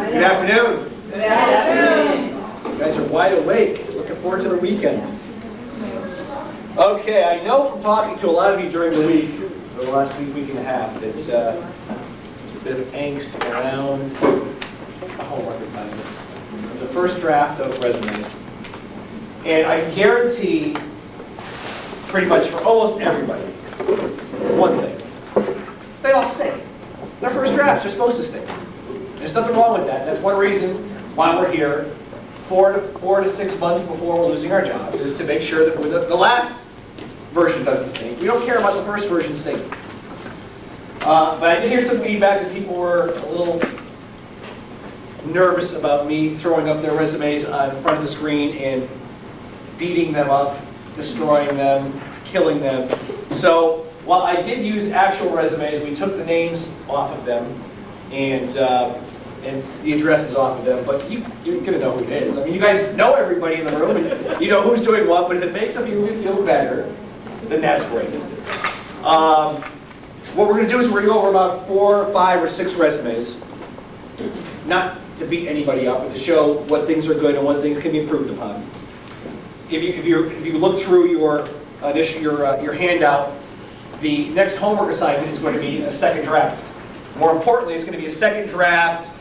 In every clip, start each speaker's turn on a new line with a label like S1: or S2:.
S1: Good afternoon.
S2: Good afternoon.
S1: You guys are wide awake. Looking forward to the weekend. Okay, I know from talking to a lot of you during the week, over the last week and a half, that there's a bit of angst around a homework assignment. The first draft of resumes. And I guarantee, pretty much for almost everybody, one thing. They all stink. Their first drafts are supposed to stink. There's nothing wrong with that. That's one reason why we're here 4 to 6 months before we're losing our jobs, is to make sure that the last version doesn't stink. We don't care about the first version stinking. But I did hear some feedback that people were a little nervous about me throwing up their resumes on front of the screen and beating them up, destroying them, killing them. So while I did use actual resumes, we took the names off of them and the addresses off of them, but you're going to know who it is. I mean, you guys know everybody in the room, and you know who's doing what, but if it makes some of you feel better, then that's great. What we're going to do is we're going to go over about 4, 5, or 6 resumes, not to beat anybody up, but to show what things are good and what things can be improved upon. If you look through your handout, the next homework assignment is going to be a second draft. More importantly, it's going to be a second draft,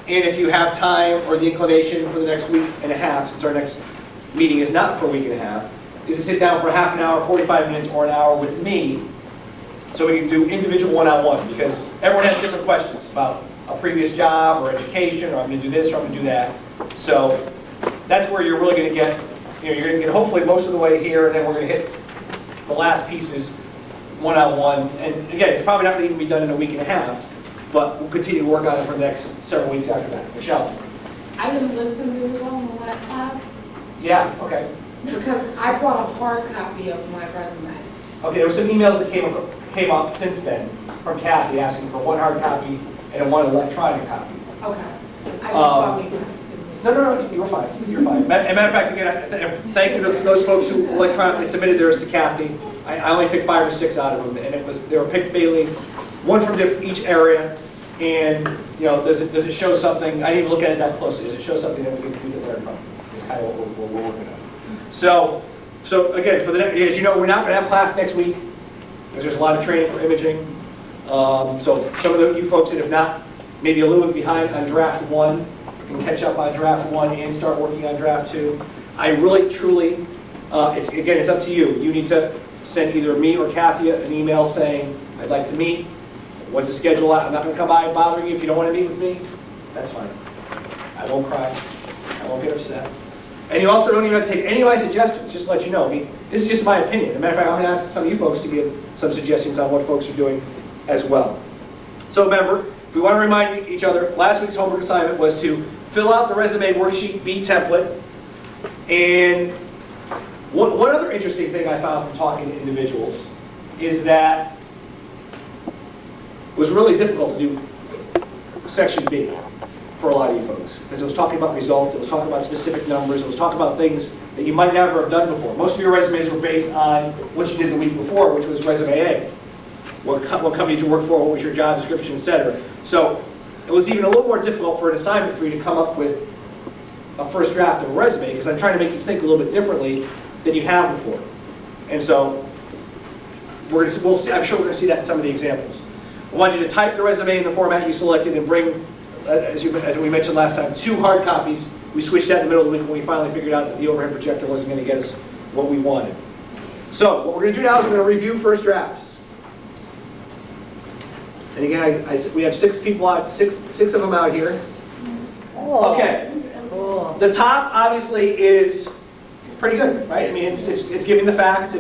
S1: and if you have time or the inclination for the next week and a half, since our next meeting is not for a week and a half, is to sit down for half an hour, 45 minutes, or an hour with me, so we can do individual one-on-one, because everyone has different questions about a previous job or education, or I'm going to do this or I'm going to do that. So that's where you're really going to get, you're going to get hopefully most of the way here, and then we're going to hit the last pieces one-on-one. And again, it's probably not going to even be done in a week and a half, but we'll continue to work on it for the next several weeks after that. Michelle?
S2: I didn't listen really well in the last class.
S1: Yeah, okay.
S2: Because I brought a hard copy of my resume.
S1: Okay, there were some emails that came up since then from Kathy asking for one hard copy and one electronic copy.
S2: Okay. I just thought we could.
S1: No, you're fine. You're fine. As a matter of fact, again, thank you to those folks who electronically submitted theirs to Kathy. I only picked 5 or 6 out of them, and they were picked mainly one from each area. And does it show something? I didn't even look at it that closely. Does it show something that we can learn from? It's kind of what we're working on. So again, as you know, we're not going to have class next week because there's a lot of training for imaging. So some of you folks that have not, maybe a little bit behind on draft 1, can catch up on draft 1 and start working on draft 2. I really, truly, it's up to you. You need to send either me or Kathy an email saying, I'd like to meet. What's the schedule out? I'm not going to come by and bother you if you don't want to meet with me. That's fine. I won't cry. I won't get upset. And you also don't even have to take any of my suggestions, just to let you know. I mean, this is just my opinion. As a matter of fact, I'm going to ask some of you folks to give some suggestions on what folks are doing as well. So remember, we want to remind each other, last week's homework assignment was to fill out the resume worksheet B template. And one other interesting thing I found from talking to individuals is that it was really difficult to do section B for a lot of you folks, because it was talking about results, it was talking about specific numbers, it was talking about things that you might never have done before. Most of your resumes were based on what you did the week before, which was resume A. What company did you work for, what was your job description, etc. So it was even a little more difficult for an assignment for you to come up with a first draft of a resume, because I'm trying to make you think a little bit differently than you have before. And so we'll see, I'm sure we're going to see that in some of the examples. I want you to type the resume in the format you selected and bring, as we mentioned last time, 2 hard copies. We switched that in the middle of the week when we finally figured out that the overhead projector wasn't going to get us what we wanted. So what we're going to do now is we're going to review first drafts. And again, we have 6 people out, six of them out here. Okay. The top obviously is pretty good, right? I mean, it's giving the facts.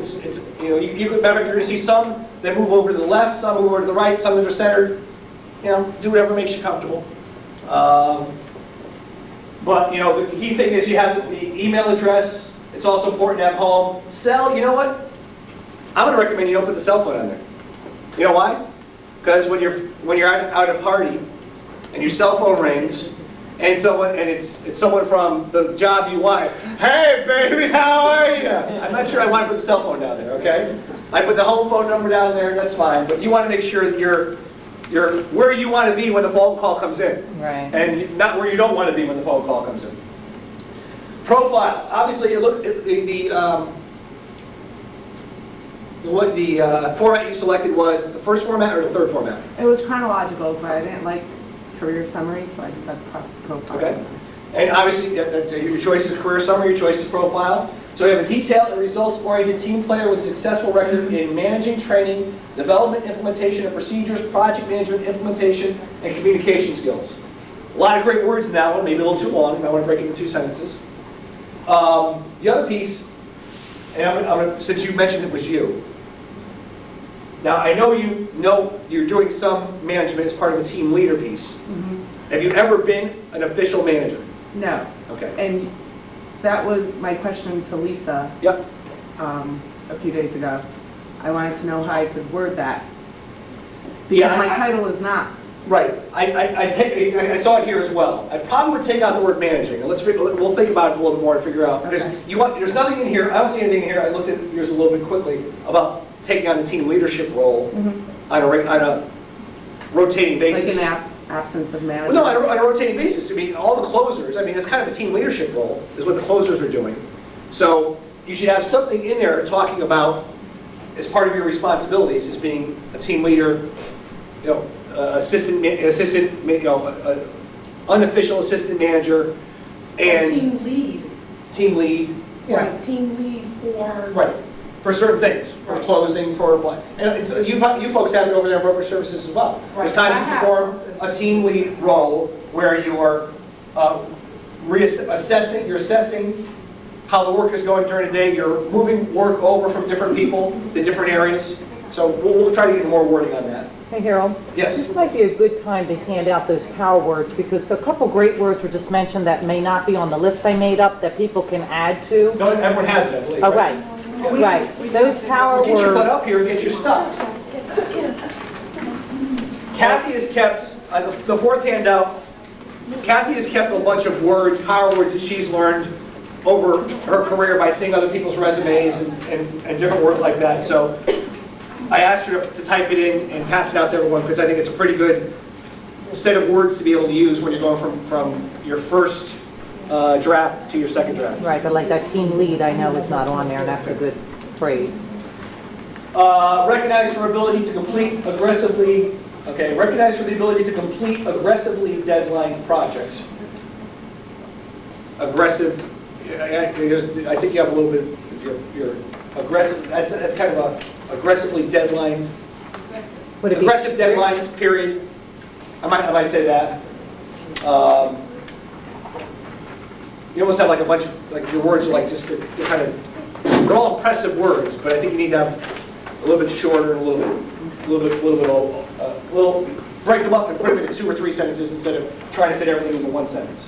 S1: You're going to see some that move over to the left, some move over to the right, some that are centered. Do whatever makes you comfortable. But the key thing is you have the email address. It's also important to have home. Cell, you know what? I'm going to recommend you don't put the cell phone on there. You know why? Because when you're out at a party and your cell phone rings and it's someone from the job you want, hey baby, how are you? I'm not sure I want to put the cell phone down there, okay? I put the home phone number down there, that's fine, but you want to make sure that You're where you want to be when the phone call comes in.
S3: Right.
S1: And not where you don't want to be when the phone call comes in. Profile. Obviously, look at what the format you selected was the first format or the third format?
S4: It was chronological, but I didn't like career summary, so I just got profile.
S1: Okay. And obviously, your choice is career summary, your choice is profile. So we have a detailed and results-oriented team player with a successful record in managing, training, development, implementation of procedures, project management, implementation, and communication skills. A lot of great words in that one, maybe a little too long. I want to break it into 2 sentences. The other piece, and since you mentioned it was you. Now, I know you're doing some management as part of a team leader piece. Have you ever been an official manager?
S4: No.
S1: Okay.
S4: And that was my question to Lisa
S1: Yep.
S4: a few days ago. I wanted to know how I could word that. Because
S1: Yeah,
S4: my title is not.
S1: Right. I saw it here as well. I probably would take out the word managing. And we'll think about it a little bit more to figure out. Because
S4: Okay.
S1: there's nothing in here, I don't see anything in here, I looked at yours a little bit quickly, about taking on the team leadership role on a rotating basis.
S4: Like an absence of
S1: Well,
S4: management.
S1: no, on a rotating basis. I mean, all the closers, I mean, it's kind of a team leadership role, is what the closers are doing. So you should have something in there talking about, as part of your responsibilities, as being a team leader, unofficial assistant manager, and
S2: Team lead,
S1: team lead.
S2: right, team lead for.
S1: Right, for certain things, for closing, for what. And you folks have it over there in brokerage services as well. There's
S2: Right.
S1: times
S2: I
S1: you
S2: have.
S1: perform a team lead role where you are you're assessing how the work is going during the day, you're moving work over from different people to different areas. So we'll try to get more wording on that.
S3: Hey, Harold?
S1: Yes.
S3: This might be a good time to hand out those power words, because a couple great words were just mentioned that may not be on the list I made up that people can add to.
S1: No, everyone has it, I believe.
S3: Oh, right. Right. Those power
S1: Get your butt
S3: words.
S1: up here and get your stuff. Kathy has kept, the fourth handout, Kathy has kept a bunch of words, power words that she's learned over her career by seeing other people's resumes and different words like that. So I asked her to type it in and pass it out to everyone because I think it's a pretty good set of words to be able to use when you're going from your first draft to your second draft.
S3: Right, but like that team lead I know is not on there, and that's a good phrase.
S1: Recognized for ability to complete aggressively, recognized for the ability to complete aggressively deadline projects. Aggressive, I think you have a little bit, you're aggressive, that's kind of a aggressively deadline,
S3: Would it be
S1: aggressive deadlines, period. I might say that. You almost have like a bunch of, like your words are like just, they're kind of, they're all impressive words, but I think you need to have a little bit shorter and a little, break them up and put them into 2 or 3 sentences instead of trying to fit everything into 1 sentence.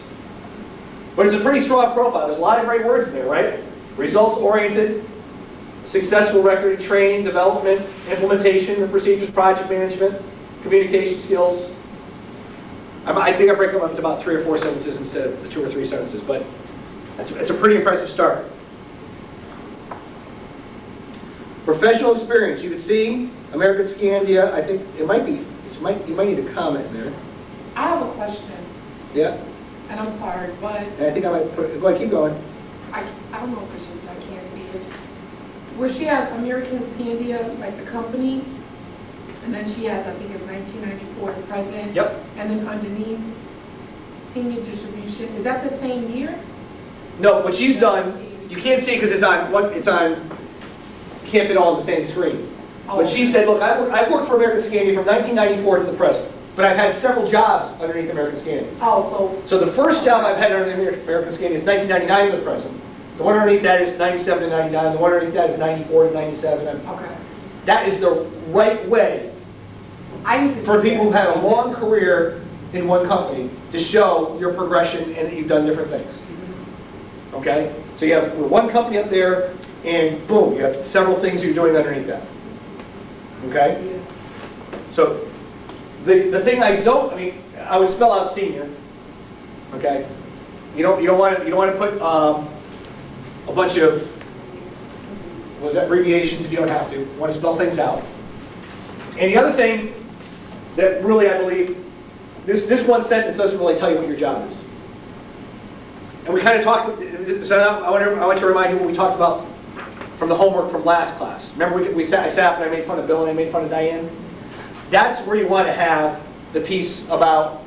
S1: But it's a pretty strong profile. There's a lot of great words in there, right? Results-oriented, successful record in training, development, implementation of procedures, project management, communication skills. I think I break them up into about 3 or 4 sentences instead of the 2 or 3 sentences, but it's a pretty impressive start. Professional experience, you can see American Scandia. I think it might be, you might need a comment in there.
S2: I have a question,
S1: Yeah,
S2: and I'm sorry, but
S1: and I think I might put, go ahead, keep going.
S2: I don't know if it's just, I can't see it. Where she has American Scandia, like the company, and then she has, I think it's 1994, the present.
S1: Yep.
S2: And then underneath, senior distribution, is that the same year?
S1: No, what she's done, you can't see because it's on, you can't fit all on the same screen. But she said, look, I've worked for American Scandia from 1994 to the present, but I've had several jobs underneath American Scandia.
S2: Oh,
S1: So the first job I've had underneath American Scandia is 1999 to the present. The one underneath that is 97 to 99. The one underneath that is 94 to 97.
S2: so, okay.
S1: That is the right way
S2: I need to
S1: for
S2: see
S1: people who've
S2: that.
S1: had a long career in one company to show your progression and that you've done different things. Okay? So you have one company up there, and boom, you have several things you're doing underneath that. Okay? So the thing I would spell out senior. Okay? You don't want to put a bunch of abbreviations if you don't have to. You want to spell things out. And the other thing that really, I believe, this one sentence doesn't really tell you what your job is. And we kind of talked, so I want to remind you what we talked about from the homework from last class. Remember I sat up and I made fun of Bill and I made fun of Diane? That's where you want to have the piece about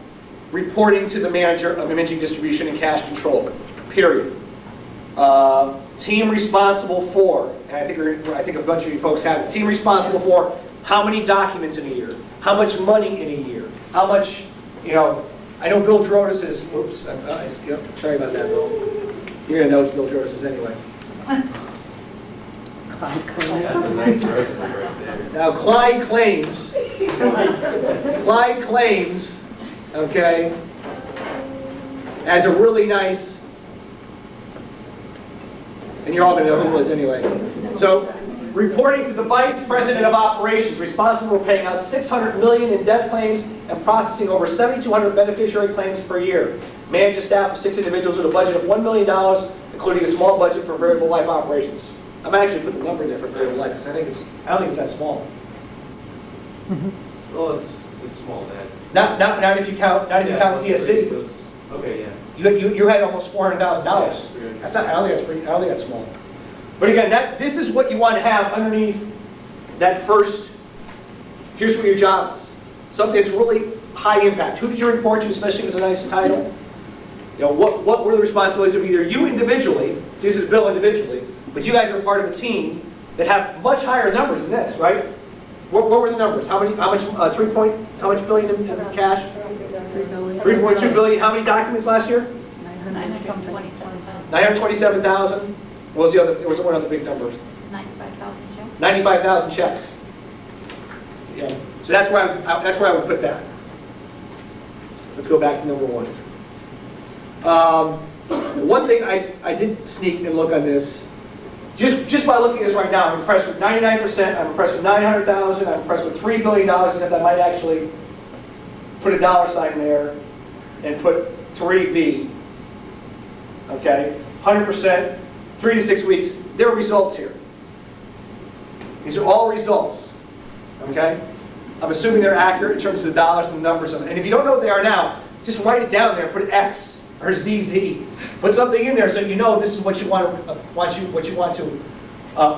S1: reporting to the manager of imaging distribution and cash control, period. Team responsible for, and I think a bunch of you folks have it, team responsible for how many documents in a year, how much money in a year, how much, I know Bill Drotis is, whoops, sorry about that, Bill. You're going to know it's Bill Drotis is anyway.
S5: That's a nice resume right there.
S1: Now, Clyde claims, okay, as a really nice, and you're all going to know who it was anyway. So, reporting to the Vice President of Operations, responsible for paying out $600 million in death claims and processing over 7,200 beneficiary claims per year. Manage a staff of 6 individuals with a budget of $1 million, including a small budget for variable life operations. I'm actually putting the number in there for variable life because I don't think it's that small.
S5: Well, it's small, that's.
S1: Not if you count CSC.
S5: Okay, yeah.
S1: You had almost $400,000.
S5: Yeah,
S1: That's not. I don't think that's small. But again, this is what you want to have underneath that first. Here's what your job is. Something that's really high impact. Who did you report to, especially if it's a nice title? What were the responsibilities of either you individually? See, this is Bill individually, but you guys are part of a team that have much higher numbers than this, right? What were the numbers? How much billion in cash? 3.2 billion. How many documents last year? 927,000. What was the other? There was one other big number.
S6: 95,000 checks.
S1: 95,000 checks. Yeah. So that's where I would put that. Let's go back to number 1. One thing I did sneak and look on this. Just by looking at this right now, I'm impressed with 99%. I'm impressed with 900,000. I'm impressed with $3 billion. Except I might actually put a dollar sign there and put 3B. Okay, 100%, 3 to 6 weeks. There are results here. These are all results. Okay, I'm assuming they're accurate in terms of the dollars and the numbers of it. And if you don't know what they are now, just write it down there. Put an X or ZZ. Put something in there so you know this is what you want to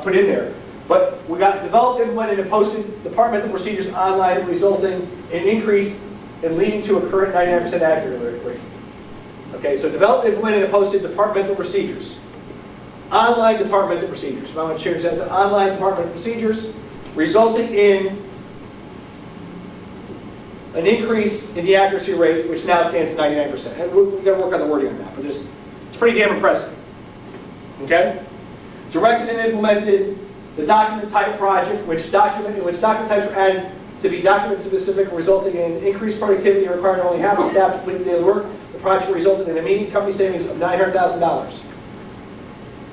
S1: put in there. But we got developed, implemented, and posted departmental procedures online, resulting in an increase in leading to a current 99% accuracy rate. Okay, so developed, implemented, and posted departmental procedures. Online departmental procedures. So I want to change that to online departmental procedures, resulting in an increase in the accuracy rate, which now stands at 99%. And we've got to work on the wording on that, but it's pretty damn impressive. Okay? Directed and implemented the document type project, in which document types are added to be document specific, resulting in increased productivity and requiring only half the staff to complete the daily work. The project resulted in immediate company savings of $900,000.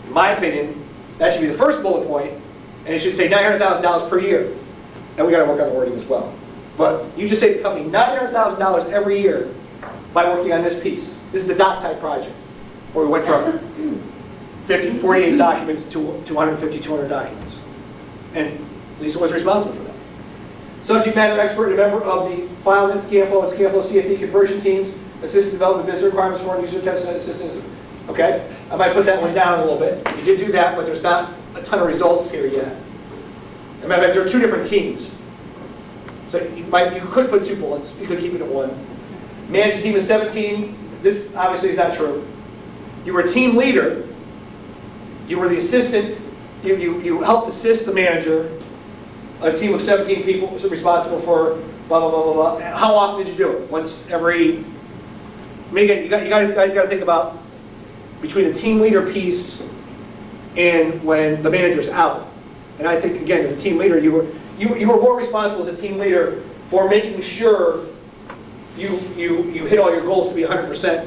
S1: In my opinion, that should be the first bullet point, and it should say $900,000 per year. And we got to work on the wording as well. But you just save the company $900,000 every year by working on this piece. This is the doc type project, where we went from 48 documents to 150, 200 documents. And Lisa was responsible for that. Subject matter expert and a member of the File and ScanFlow CFD conversion teams, assist development business requirements for user test assistance. Okay, I might put that one down a little bit. You did do that, but there's not a ton of results here yet. As a matter of fact, there are 2 different teams. So you could put 2 bullets. You could keep it at 1. Manage a team of 17. This obviously is not true. You were a team leader. You were the assistant. You helped assist the manager. A team of 17 people was responsible for blah, blah, blah, blah, blah. How often did you do it? Once every... I mean, again, you guys got to think about between the team leader piece and when the manager's out. And I think, again, as a team leader, you were more responsible as a team leader for making sure you hit all your goals to be 100%.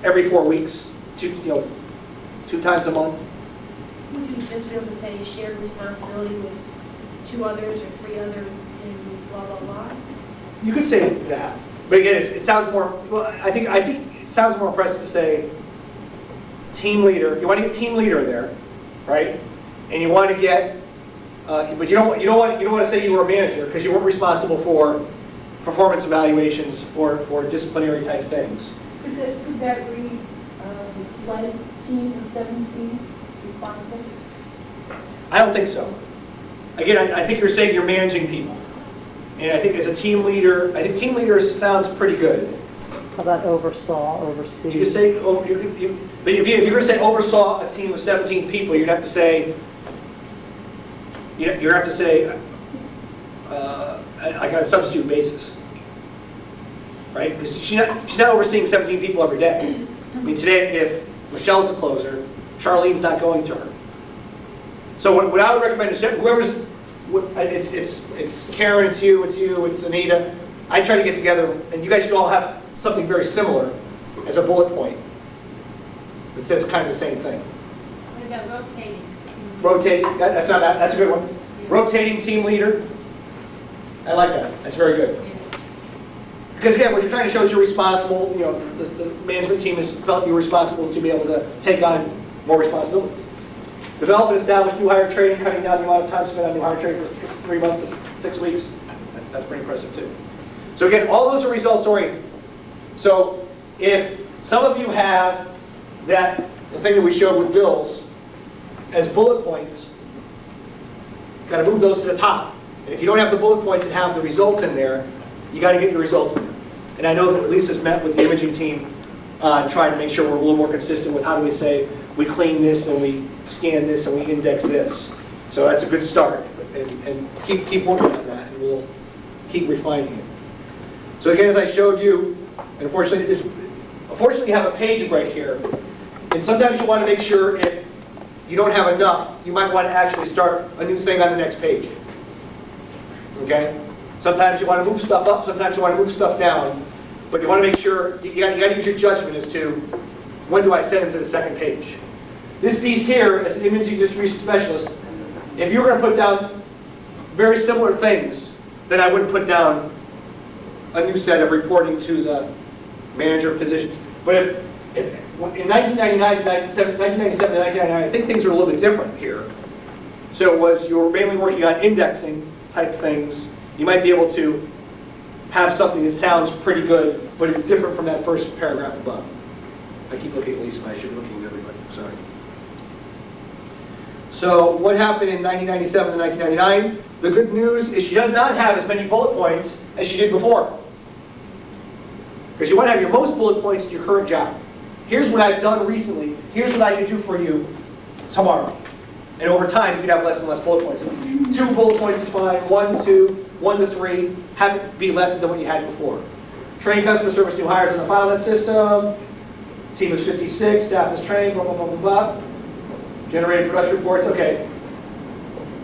S1: Every 4 weeks, 2 times a month.
S7: Would you just be able to say shared responsibility with 2 others or 3 others in blah, blah, blah?
S1: You could say that, but again, it sounds more. Well, I think it sounds more impressive to say team leader. You want to get team leader in there, right? And you want to get But you don't want to say you were a manager, because you weren't responsible for performance evaluations or disciplinary type things.
S6: Could that read, led team of 17 responsible?
S1: I don't think so. Again, I think you're saying you're managing people. And I think as a team leader, I think team leader sounds pretty good.
S3: How about oversaw, oversee?
S1: You could say, but if you're going to say oversaw a team of 17 people, you'd have to say, like on a substitute basis. Right? Because she's not overseeing 17 people every day. I mean, today, if Michelle's the closer, Charlene's not going to her. So what I would recommend is whoever's, it's Karen, it's you, it's Anita. I try to get together, and you guys should all have something very similar as a bullet point that says kind of the same thing.
S6: What about rotating?
S1: Rotating, that's a good one. Rotating team leader. I like that. That's very good. Because again, what you're trying to show is you're responsible, the management team has felt you're responsible to be able to take on more responsibilities. Develop and establish new hire training, cutting down the amount of time spent on new hire training for 3 months to 6 weeks. That's pretty impressive too. So again, all those are results oriented. So if some of you have the thing that we showed with bills as bullet points, got to move those to the top. And if you don't have the bullet points and have the results in there, you got to get your results in there. And I know that Lisa's met with the imaging team trying to make sure we're a little more consistent with how do we say we clean this and we scan this and we index this. So that's a good start. And keep working on that, and we'll keep refining it. So again, as I showed you, and unfortunately you have a page break here. And sometimes you want to make sure if you don't have enough, you might want to actually start a new thing on the next page. Okay? Sometimes you want to move stuff up, sometimes you want to move stuff down. But you want to make sure, you got to use your judgment as to when do I send them to the second page. This piece here, as an imaging distribution specialist, if you were going to put down very similar things, then I wouldn't put down a new set of reporting to the manager positions. But if in 1997 to 1999, I think things are a little bit different here. So it was, you were mainly working on indexing type things. You might be able to have something that sounds pretty good, but it's different from that first paragraph above. I keep looking at Lisa, I should be looking at everybody, sorry. So what happened in 1997 to 1999? The good news is she does not have as many bullet points as she did before. Because you want to have your most bullet points in your current job. Here's what I've done recently. Here's what I can do for you tomorrow. And over time, you can have less and less bullet points. 2 bullet points is fine. 1, 2, 1 to 3. Have it be less than what you had before. Train customer service new hires in the FileNet system. Team is 56. Staff is trained. Blah, blah, blah, blah, blah. Generated production reports. Okay.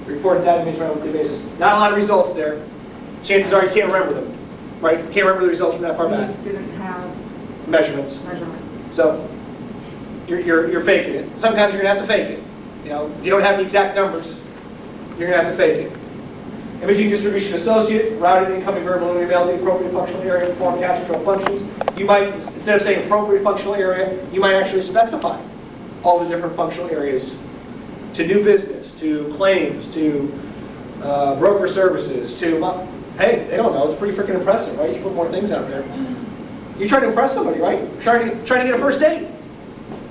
S1: Reported data management on a weekly basis. Not a lot of results there. Chances are you can't remember them. Right? You can't remember the results from that far back.
S4: We didn't have
S1: Measurements.
S4: measurements.
S1: So you're faking it. Sometimes you're going to have to fake it. If you don't have the exact numbers, you're going to have to fake it. Imaging distribution associate, routed incoming verbal and email the appropriate functional area, perform capture control functions. You might, instead of saying appropriate functional area, you might actually specify all the different functional areas to new business, to claims, to broker services, to, hey, they don't know, it's pretty freaking impressive, right? You put more things out there. You're trying to impress somebody, right? Trying to get a first date,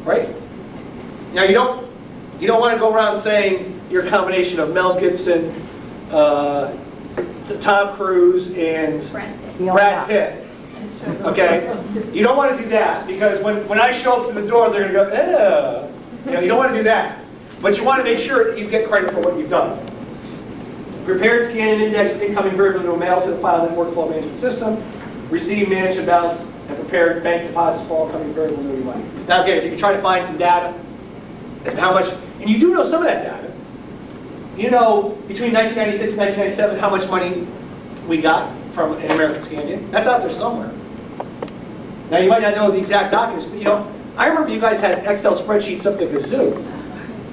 S1: right? Now you don't want to go around saying you're a combination of Mel Gibson, Tom Cruise, and Brad Pitt. Okay? You don't want to do that, because when I show up to the door, they're going to go, you don't want to do that. But you want to make sure that you get credit for what you've done. Prepared, scan, and index incoming verbal to mail to the FileNet workflow management system. Receive, manage, and balance, and prepared bank deposits for all coming variable annuity money. Now again, if you can try to find some data as to how much, and you do know some of that data. You know, between 1996 and 1997, how much money we got from an American Scandia. That's out there somewhere. Now you might not know the exact documents, but I remember you guys had Excel spreadsheets up the gazoo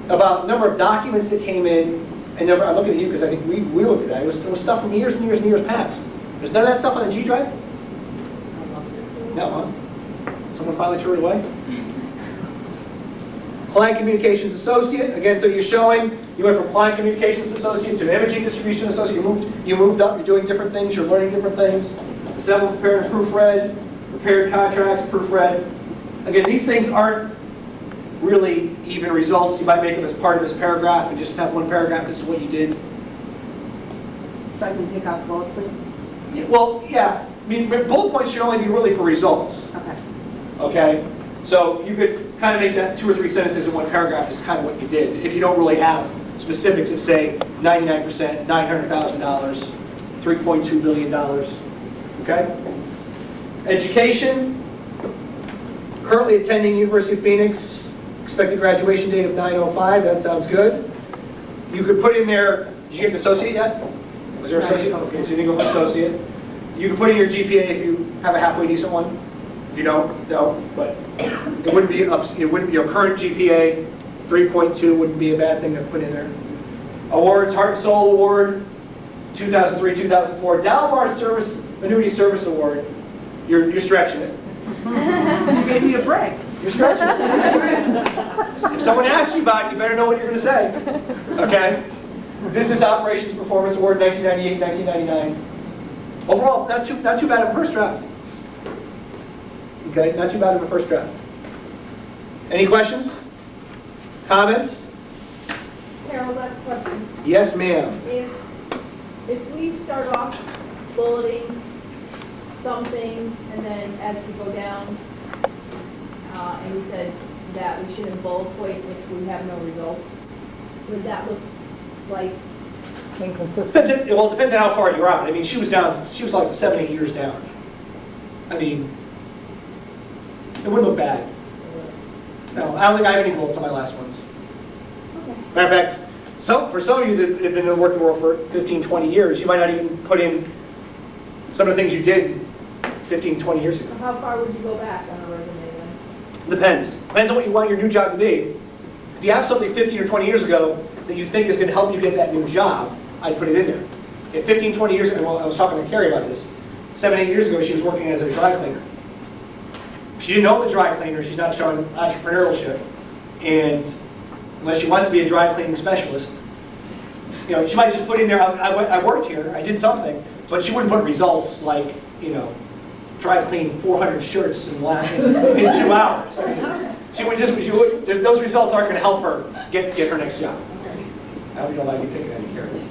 S1: about the number of documents that came in, and I'm looking at you because I think we looked at that. It was stuff from years and years and years past. There's none of that stuff on the G drive? No, huh? Someone finally threw it away? Client Communications Associate, again, so you're showing, you went from Client Communications Associate to an Imaging Distribution Associate, you moved up, you're doing different things, you're learning different things. Assemble, prepare, and proofread, prepared contracts, proofread. Again, these things aren't really even results. You might make them as part of this paragraph and just have one paragraph, this is what you did.
S4: So I can take out bullet points?
S1: Well, yeah, I mean, bullet points should only be really for results,
S4: Okay.
S1: okay? So you could kind of make that 2 or 3 sentences in one paragraph is kind of what you did. If you don't really have specifics that say 99%, $900,000, $3.2 billion, okay? Education, currently attending University of Phoenix, expected graduation date of 9/05, that sounds good. You could put in there, did you get an associate yet? Was there an associate? Okay, so you didn't go for associate. You can put in your GPA if you have a halfway decent one. If you don't, no, but it wouldn't be your current GPA, 3.2 wouldn't be a bad thing to put in there. Awards, Heart and Soul Award, 2003, 2004. Dalmar Service, Annuity Service Award. You're stretching it.
S4: You gave me a break.
S1: You're stretching it. If someone asks you about it, you better know what you're going to say. Okay? Business Operations Performance Award, 1998, 1999. Overall, not too bad in the first draft. Okay, not too bad in the first draft. Any questions? Comments?
S6: Carol, that's a question.
S1: Yes, ma'am.
S6: If we start off bulleting something, and then as we go down, and we said that we shouldn't bullet point if we have no results, would that look like?
S3: Inconsistent.
S1: Well, it depends on how far you're out. I mean, she was like 7, 8 years down. I mean, it wouldn't look bad. No, I don't think I have any bullets on my last ones.
S6: Okay.
S1: Matter of fact, for some of you that have been in the working world for 15, 20 years, you might not even put in some of the things you did 15, 20 years ago.
S6: So how far would you go back on a resume then?
S1: Depends. Depends on what you want your new job to be. If you have something 15 or 20 years ago that you think is going to help you get that new job, I'd put it in there. If 15, 20 years ago, well, I was talking to Carrie about this, 7, 8 years ago, she was working as a dry cleaner. She didn't know the dry cleaner, she's not showing entrepreneurship. And unless she wants to be a dry cleaning specialist, you know, she might just put in there, I worked here, I did something, but she wouldn't put results like, you know, dry clean 400 shirts in 2 hours. I mean, those results aren't going to help her get her next job. I hope you don't mind me picking any carrots.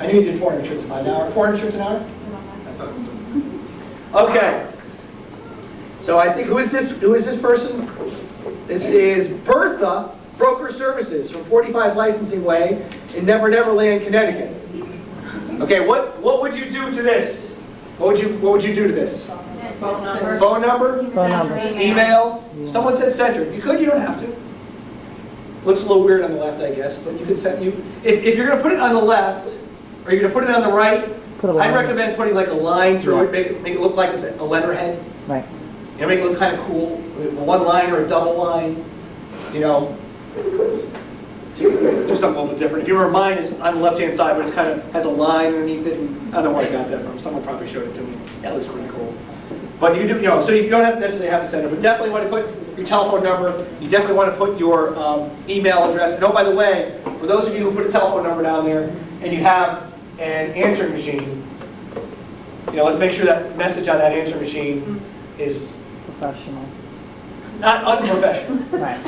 S1: I knew you did 400 shirts an hour. 400 shirts an hour? I thought it was okay. So I think, who is this person? This is Bertha Broker Services from 45 Licensing Way in Never Never Land, Connecticut. Okay, what would you do to this? What would you do to this?
S2: Phone number.
S1: Phone number?
S3: Phone number.
S1: Email? Someone said center. You could, you don't have to. Looks a little weird on the left, I guess, but you could set if you're going to put it on the left, or you're going to put it on the right,
S3: Put a line.
S1: I recommend putting like a line through it, make it look like it's a letterhead.
S3: Right.
S1: You know, make it look kind of cool, with a 1 line or a double line, you know. Do something a little bit different. If you remember, mine is on the left-hand side, but it's kind of has a line underneath it, and I don't know where I got that from. Someone probably showed it to me. That looks pretty cool. But you do, you know, so you don't have to necessarily have a center, but definitely want to put your telephone number. You definitely want to put your email address. And oh, by the way, for those of you who put a telephone number down there and you have an answering machine, you know, let's make sure that message on that answering machine is
S3: Professional.
S1: not unprofessional.
S3: Right.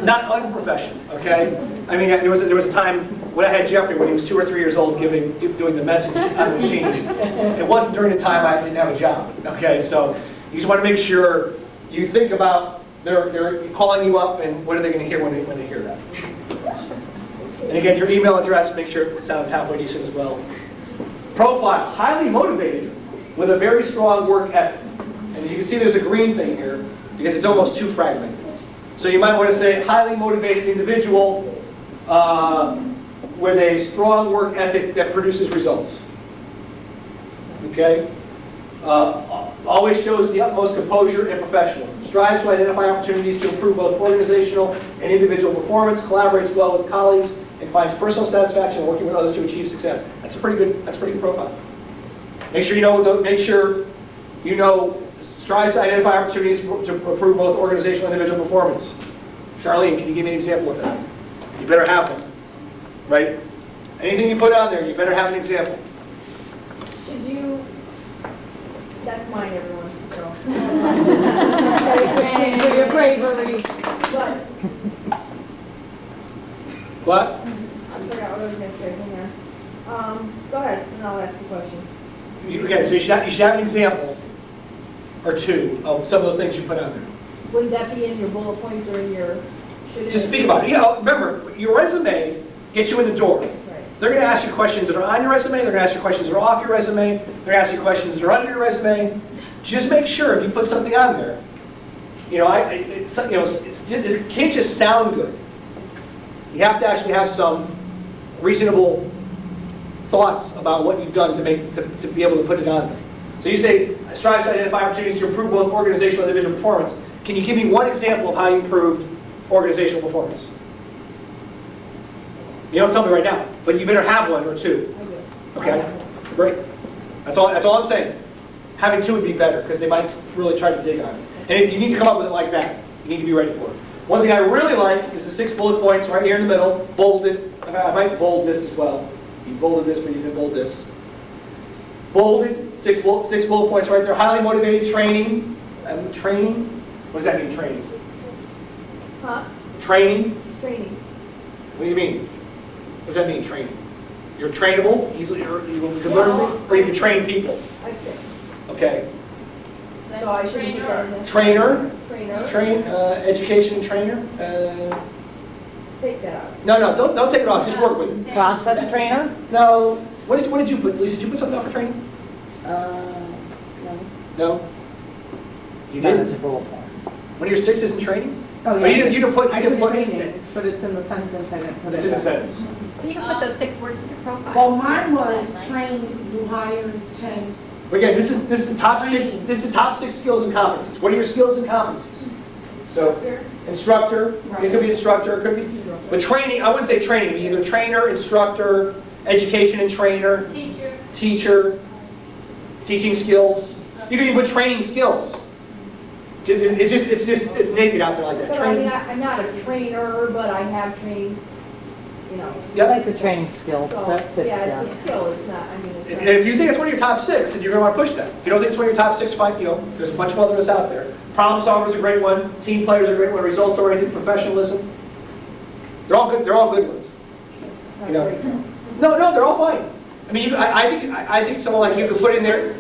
S1: Not unprofessional, okay? I mean, there was a time when I had Jeffrey, when he was 2 or 3 years old, doing the message on the machine. It wasn't during the time I didn't have a job, okay? So you just want to make sure you think about they're calling you up, and what are they going to hear when they hear that? And again, your email address, make sure it sounds halfway decent as well. Profile, highly motivated with a very strong work ethic. And you can see there's a green thing here because it's almost too fragmented. So you might want to say highly motivated individual with a strong work ethic that produces results. Okay? Always shows the utmost composure and professionalism. Strives to identify opportunities to improve both organizational and individual performance. Collaborates well with colleagues and finds personal satisfaction in working with others to achieve success. That's a pretty good profile. Make sure you know. Strives to identify opportunities to improve both organizational and individual performance. Charlene, can you give me an example of that? You better have one, right? Anything you put on there, you better have an example.
S6: Should you, that's mine, everyone, so.
S3: For your bravery.
S6: But,
S1: What?
S6: I forgot what I was gonna say, hang on. Go ahead, and I'll ask the question.
S1: Okay, so you should have an example or two of some of the things you put on there.
S6: Would that be in your bullet points or in your, should it?
S1: Just speak about it. You know, remember, your resume gets you in the door.
S6: Right.
S1: They're going to ask you questions that are on your resume, they're going to ask you questions that are off your resume, they're going to ask you questions that are under your resume. Just make sure if you put something on there, you know, it can't just sound good. You have to actually have some reasonable thoughts about what you've done to be able to put it on there. So you say, strive to identify opportunities to improve both organizational and individual performance. Can you give me one example of how you improved organizational performance? You don't tell me right now, but you better have one or two.
S6: I do.
S1: Okay, great. That's all I'm saying. Having two would be better, because they might really try to dig on it. And if you need to come up with it like that, you need to be ready for it. One thing I really like is the 6 bullet points right here in the middle, bolded. I might bold this as well. You bolded this, but you didn't bold this. Bolded, 6 bullet points right there. Highly motivated, training. Training? What does that mean, training?
S6: Huh?
S1: Training?
S6: Training.
S1: What do you mean? What does that mean, training? You're trainable, easily, or you can learn, or you can train people.
S6: I think.
S1: Okay.
S6: So I should put that in there.
S1: Trainer,
S6: Trainer.
S1: education trainer.
S6: Take that out.
S1: No, don't take it off. Just work with it.
S3: Process trainer?
S1: No. What did you put, Lisa? Did you put something off for training?
S4: No.
S1: No. You
S3: That is a
S1: didn't.
S3: bullet point.
S1: One of your 6 isn't training.
S4: Oh,
S1: Oh,
S4: yeah.
S1: you didn't put.
S4: I
S1: You didn't
S4: put
S1: put.
S4: training, but it's in the sentence, I didn't put it.
S1: It's in the
S4: there.
S1: sentence.
S7: So you can put those 6 words in your profile.
S2: Well, mine was trained, new hires, changed.
S1: But again, this is the top 6. This is the top 6 skills and competencies. What are your skills and competencies? So, instructor. It could be instructor. It could be. But training, I wouldn't say training. It'd be either trainer, instructor, education and trainer, teacher, teaching skills. You can even put training skills. It's naked out there like that.
S6: But I mean,
S1: Training.
S6: I'm not a trainer, but I have trained, you know.
S3: I like the training skills,
S6: So,
S3: that fits,
S6: yeah,
S3: yeah.
S6: it's a skill, it's not, I mean, it's
S1: And
S6: not.
S1: if you think it's one of your top 6, then you're going to want to push that. If you don't think it's one of your top 6, fine, you know, there's a bunch of others out there. Problem solver is a great one. Team player is a great one. Results oriented, professionalism. They're all good. They're all good ones. You know. No, they're all fine. I mean, I think someone like you could put in there.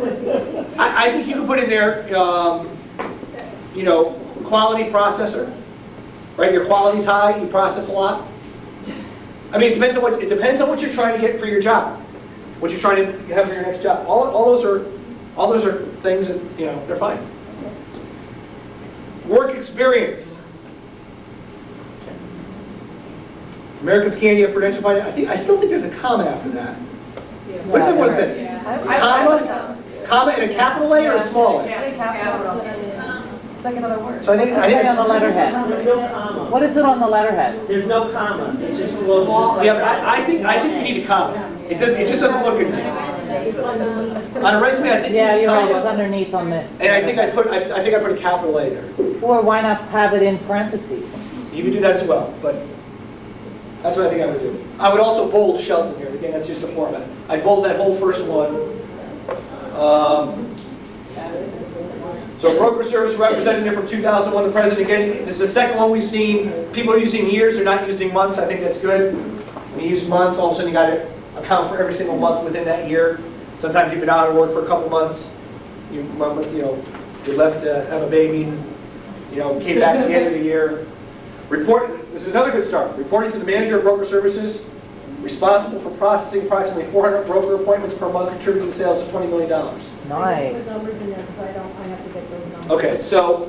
S1: I think you could put in there, you know, quality processor. Right, your quality's high. You process a lot. I mean, it depends on what you're trying to get for your job. What you're trying to have for your next job. All those are things that, you know, they're fine. Work experience. American Scandia Prudential Finance. I still think there's a comma after that. What is it with it? Comma and a capital A or a small A?
S8: It's like another word.
S1: So I think
S3: What's it say on the letterhead?
S8: There's no comma.
S3: What is it on the letterhead?
S8: There's no comma. It just flows just like
S1: Yeah, but I think you need a comma. It just doesn't look good. On a resume, I think.
S3: Yeah, you're right, it's
S1: comma,
S3: underneath on the,
S1: And I think I put a capital A there.
S3: or why not have it in parentheses?
S1: You can do that as well, but that's what I think I would do. I would also bold Shelton here. Again, that's just a format. I'd bold that whole first one. So broker service representative from 2001 to present. Again, this is the second one we've seen. People are using years, they're not using months. I think that's good. When you use months, all of a sudden you got to account for every single month within that year. Sometimes you've been out of work for a couple months. You left to have a baby, and, came back at the end of the year. This is another good start. Reporting to the manager of broker services, responsible for processing approximately 400 broker appointments per month, contributing to sales of $20 million.
S3: Nice.
S6: Put numbers in there, because I have to get those numbers.
S1: Okay, so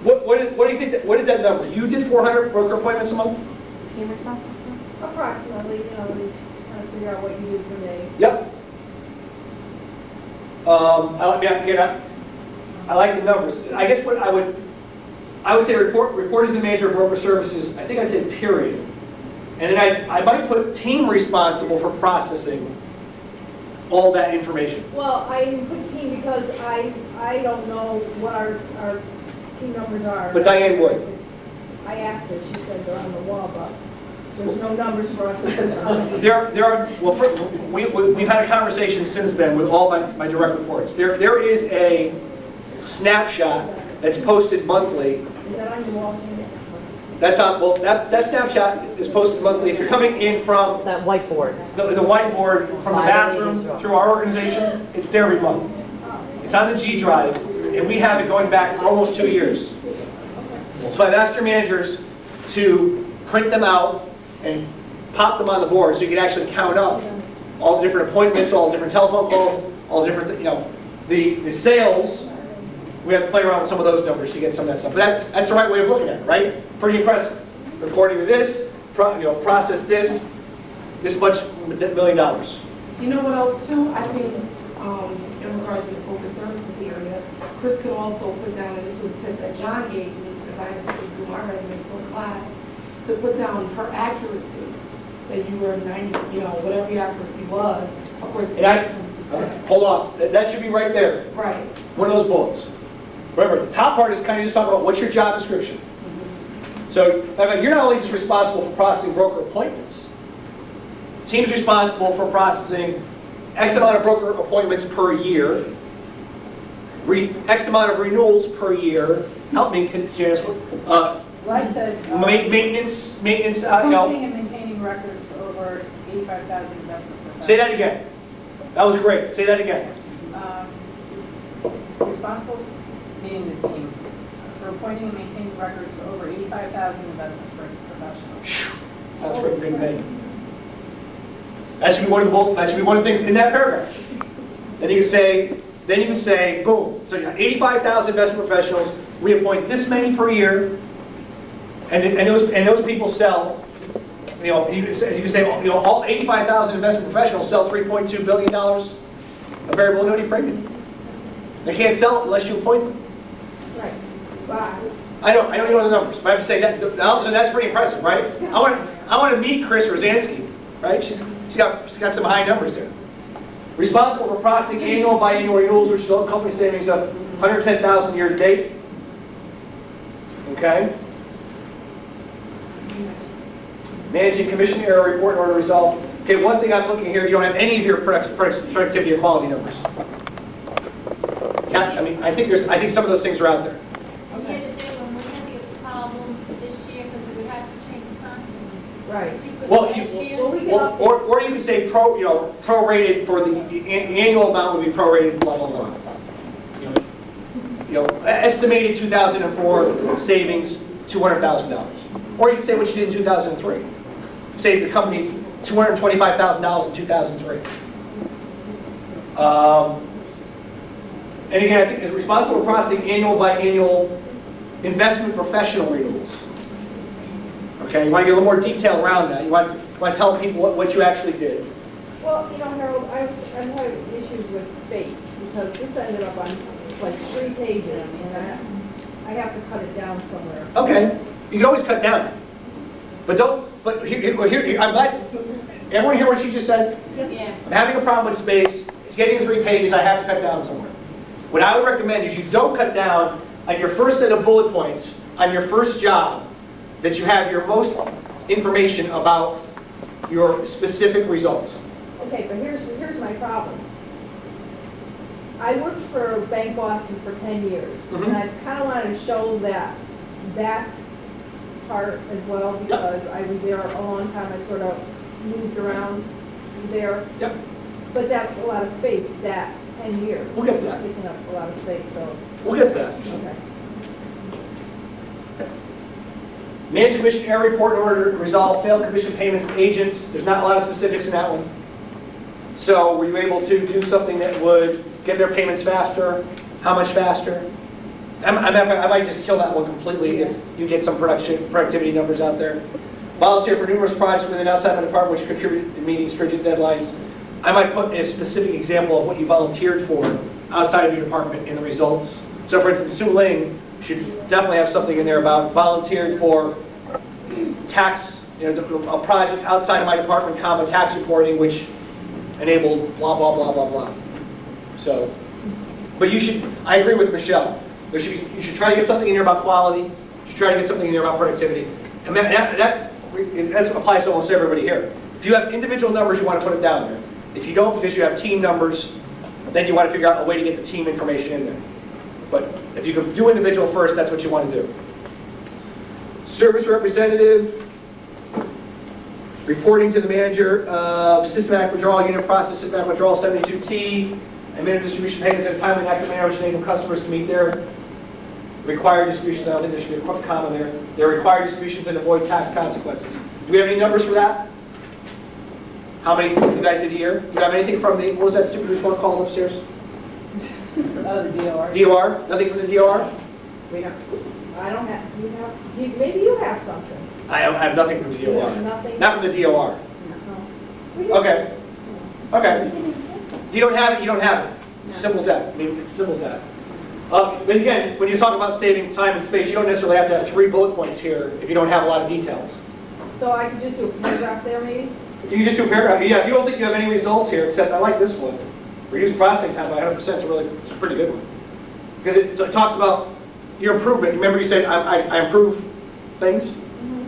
S1: what do you think? What is that number? You did 400 broker appointments a month?
S6: Approximately, trying to figure out what you do per day.
S1: Yep. I like the numbers. I guess what I would say reporting to the manager of broker services. I think I'd say period, and then I might put team responsible for processing all that information.
S6: Well, I didn't put team because I don't know what our team numbers are.
S1: But Diane would.
S6: I asked her, she said they're on the wall, but there's no numbers for us to put on.
S1: There are, well, we've had a conversation since then with all my direct reports. There is a snapshot that's posted monthly.
S6: Is that on your wall?
S1: That's on, well, that snapshot is posted monthly. If you're coming in from
S3: That whiteboard.
S1: the whiteboard from the bathroom through our organization, it's there every month. It's on the G drive, and we have it going back for almost 2 years. So I've asked your managers to print them out and pop them on the board so you can actually count up all the different appointments, all the different telephone calls, all the different, the sales. We have to play around with some of those numbers to get some of that stuff. But that's the right way of looking at it, right? Pretty impressive. According to this, process this much $1 million.
S2: You know what else too? I think, in regards to the focus services area, Chris could also put down, and this was a tip that John gave me, because I had to put to my resume for class, to put down her accuracy, that you were 90, whatever your accuracy was, of course.
S1: Hold on, that should be right there.
S2: Right.
S1: One of those bullets. Remember, the top part is kind of just talking about what's your job description. So, you're not only just responsible for processing broker appointments. Team's responsible for processing X amount of broker appointments per year, X amount of renewals per year. Help me, Janice.
S8: Well, I said,
S1: Maintenance.
S8: posting and maintaining records for over 85,000 investment professionals.
S1: Say that again. That was great. Say that again.
S8: Responsible, meaning the team, for appointing and maintaining records for over 85,000 investment professionals.
S1: That's a pretty big thing. That should be one of the things in that paragraph. Then you can say, boom. So you got 85,000 investment professionals. We appoint this many per year, and those people sell. You can say all 85,000 investment professionals sell $3.2 billion of variable annuity premium. They can't sell it unless you appoint them.
S6: Right. Wow.
S1: I don't know the numbers, but I have to say that's pretty impressive, right? I want to meet Chris Rosansky, right? She's got some high numbers there. Responsible for processing annual, biannual renewals, which result in company savings of $110,000 year to date. Okay. Managing commission error report in order to resolve. Okay, one thing I'm looking here, you don't have any of your productivity or quality numbers. I think some of those things are out there.
S9: Yeah, today when we're having a problem this year because we have to change constantly.
S6: Right.
S1: Or you could say prorated for the annual amount would be prorated, blah, blah, blah. Estimated 2004 savings, $200,000. Or you could say what you did in 2003. Saved the company $225,000 in 2003. And again, I think it's responsible for processing annual, biannual investment professional renewals. Okay, you want to get a little more detail around that. You want to tell people what you actually did.
S6: Well, Harold, I'm having issues with space, because this ended up on like 3 pages, and I have to cut it down somewhere.
S1: Okay, you can always cut down. But here, I'm glad, everyone hear what she just said?
S9: Yeah.
S1: I'm having a problem with space, it's getting to 3 pages, I have to cut down somewhere. What I would recommend is you don't cut down on your first set of bullet points, on your first job, that you have your most information about your specific results.
S6: Okay, but here's my problem. I worked for Bank Boston for 10 years, and I kind of wanted to show that part as well, because I was there a long time. I sort of moved around there.
S1: Yep.
S6: But that's a lot of space, that 10 years.
S1: We'll get to that.
S6: Taking up a lot of space, so.
S1: We'll get to that.
S6: Okay.
S1: Managed commission error report in order to resolve failed commission payments to agents. There's not a lot of specifics in that one. So were you able to do something that would get their payments faster? How much faster? I might just kill that one completely if you get some productivity numbers out there. Volunteer for numerous projects within and outside my department which contribute to meeting stringent deadlines. I might put a specific example of what you volunteered for outside of your department in the results. So for instance, Sue Ling should definitely have something in there about volunteered for tax, a project outside of my department, tax reporting, which enabled blah, blah, blah, blah, blah. So, but I agree with Michelle. You should try to get something in here about quality. You Just try to get something in there about productivity. And that applies to almost everybody here. If you have individual numbers, you want to put them down there. If you don't, because you have team numbers, then you want to figure out a way to get the team information in there. But if you can do individual first, that's what you want to do. Service representative, reporting to the manager of systematic withdrawal, unit process, systematic withdrawal 72T, and minimum distribution payments in a timely and accurate manner which enable customers to meet their required distributions. I don't think there should be a comma there. Their required distributions and avoid tax consequences. Do we have any numbers for that? How many you guys did here? Do you have anything from the, what was that stupid report called upstairs?
S8: Oh, the DOR.
S1: DOR? Nothing from the DOR?
S6: We don't, I don't have, you have, maybe you have something.
S1: I have nothing from the
S6: You
S1: DOR.
S6: have nothing?
S1: Not from the DOR.
S6: No.
S1: Okay. Okay. You don't have it, you don't have it. Simple as that. I mean, it's simple as that. But again, when you talk about saving time and space, you don't necessarily have to have 3 bullet points here if you don't have a lot of details.
S6: So I could just do a paragraph there, maybe?
S1: You can just do a paragraph. Yeah, if you don't think you have any results here, except I like this one. Reduce processing time by 100% it's a pretty good one. Because it talks about your improvement. Remember you said, I improve things?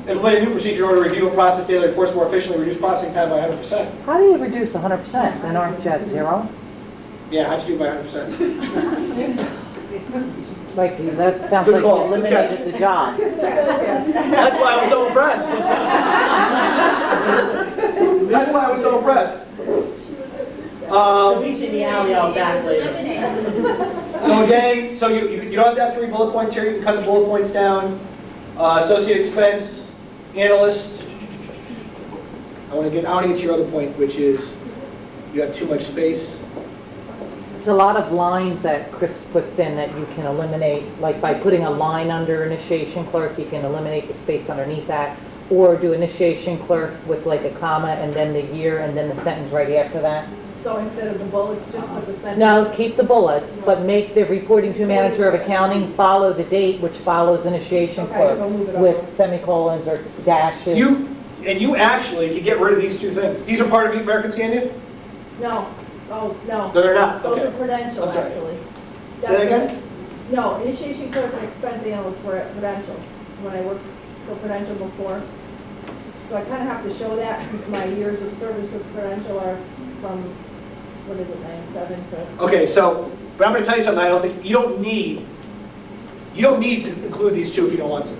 S1: Implement a new procedure in order to review and process daily reports more efficiently, reduce processing time by 100%.
S3: How do you reduce 100%? Then aren't you at 0?
S1: Yeah, how'd you do by 100%?
S3: Like, that sounds
S1: Good
S3: like
S1: call.
S3: you eliminated the job.
S1: That's why I was so impressed. That's why I was so impressed.
S3: Reach in the alley out back later.
S1: So again, so you don't have to have 3 bullet points here. You can cut the bullet points down. Associate expense, analyst. I want to get to your other point, which is you have too much space.
S3: There's a lot of lines that Chris puts in that you can eliminate, like by putting a line under initiation clerk, you can eliminate the space underneath that, or do initiation clerk with like a comma and then the year and then the sentence right after that.
S6: So instead of the bullets, just put the sentence?
S3: No, keep the bullets, but make the reporting to manager of accounting follow the date which follows initiation
S6: Okay,
S3: clerk
S6: so move it
S3: with
S6: over.
S3: semicolons or dashes.
S1: You actually could get rid of these 2 things. These are part of American Scandia?
S6: No, oh, no.
S1: No, they're not.
S6: Those
S1: Okay.
S6: are Prudential,
S1: I'm sorry.
S6: actually.
S1: Say that again?
S6: No, initiation clerk and expense analyst were at Prudential, when I worked for Prudential before. So I kind of have to show that, because my years of service with Prudential are from, what is it, 97 to...
S1: Okay, so, but I'm going to tell you something. I don't think you don't need to include these 2 if you don't want to.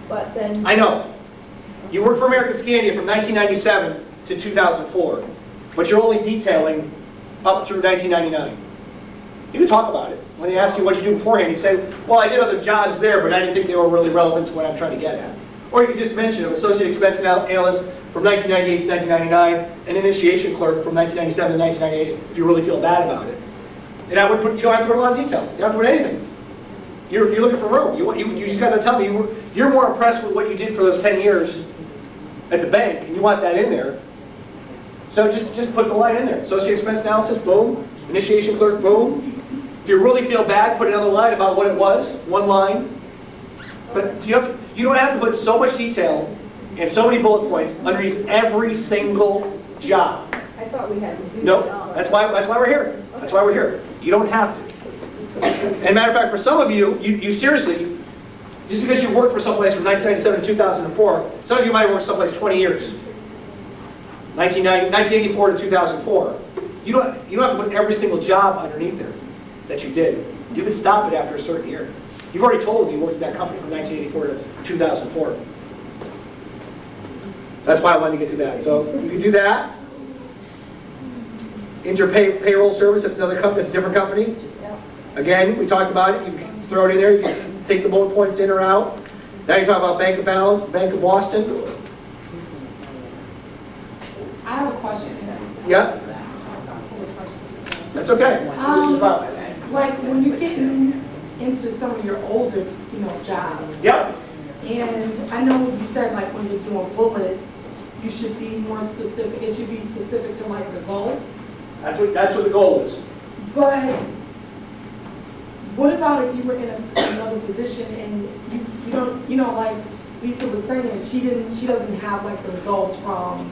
S6: But then...
S1: I know. You worked for American Scandia from 1997 to 2004, but you're only detailing up through 1999. You can talk about it. When they ask you what you do beforehand, you say, well, I did other jobs there, but I didn't think they were really relevant to what I'm trying to get at. Or you can just mention an associate expense analyst from 1998 to 1999, an initiation clerk from 1997 to 1998, if you really feel bad about it. And I would put, you don't have to put a lot of detail. You don't have to put anything. You're looking for room. You just got to tell me you're more impressed with what you did for those 10 years at the bank, and you want that in there. So just put the line in there. Associate expense analysis, boom. Initiation clerk, boom. If you really feel bad, put another line about what it was, 1 line. But you don't have to put so much detail and so many bullet points underneath every single job.
S6: I thought we had to do
S1: No,
S6: that.
S1: that's why we're here. That's why we're here. You don't have to. And matter of fact, for some of you, you seriously, just because you worked for someplace from 1997 to 2004, some of you might have worked someplace 20 years. 1984 to 2004. You don't have to put every single job underneath there that you did. You can stop it after a certain year. You've already told them you worked at that company from 1984 to 2004. That's why I wanted to get to that. So you can do that. Payroll service, that's another company, that's a different company. Again, we talked about it. You can throw it in there. You can take the bullet points in or out. Now you talk about Bank of Boston.
S2: I have a question.
S1: Yeah. That's okay. This is about.
S2: Like when you get into some of your older, jobs,
S1: Yep.
S2: and I know you said like when you're doing bullets, you should be more specific. It should be specific to like results.
S1: That's what the goal is.
S2: But what about if you were in another position and you don't, like Lisa was saying, she doesn't have like the results from,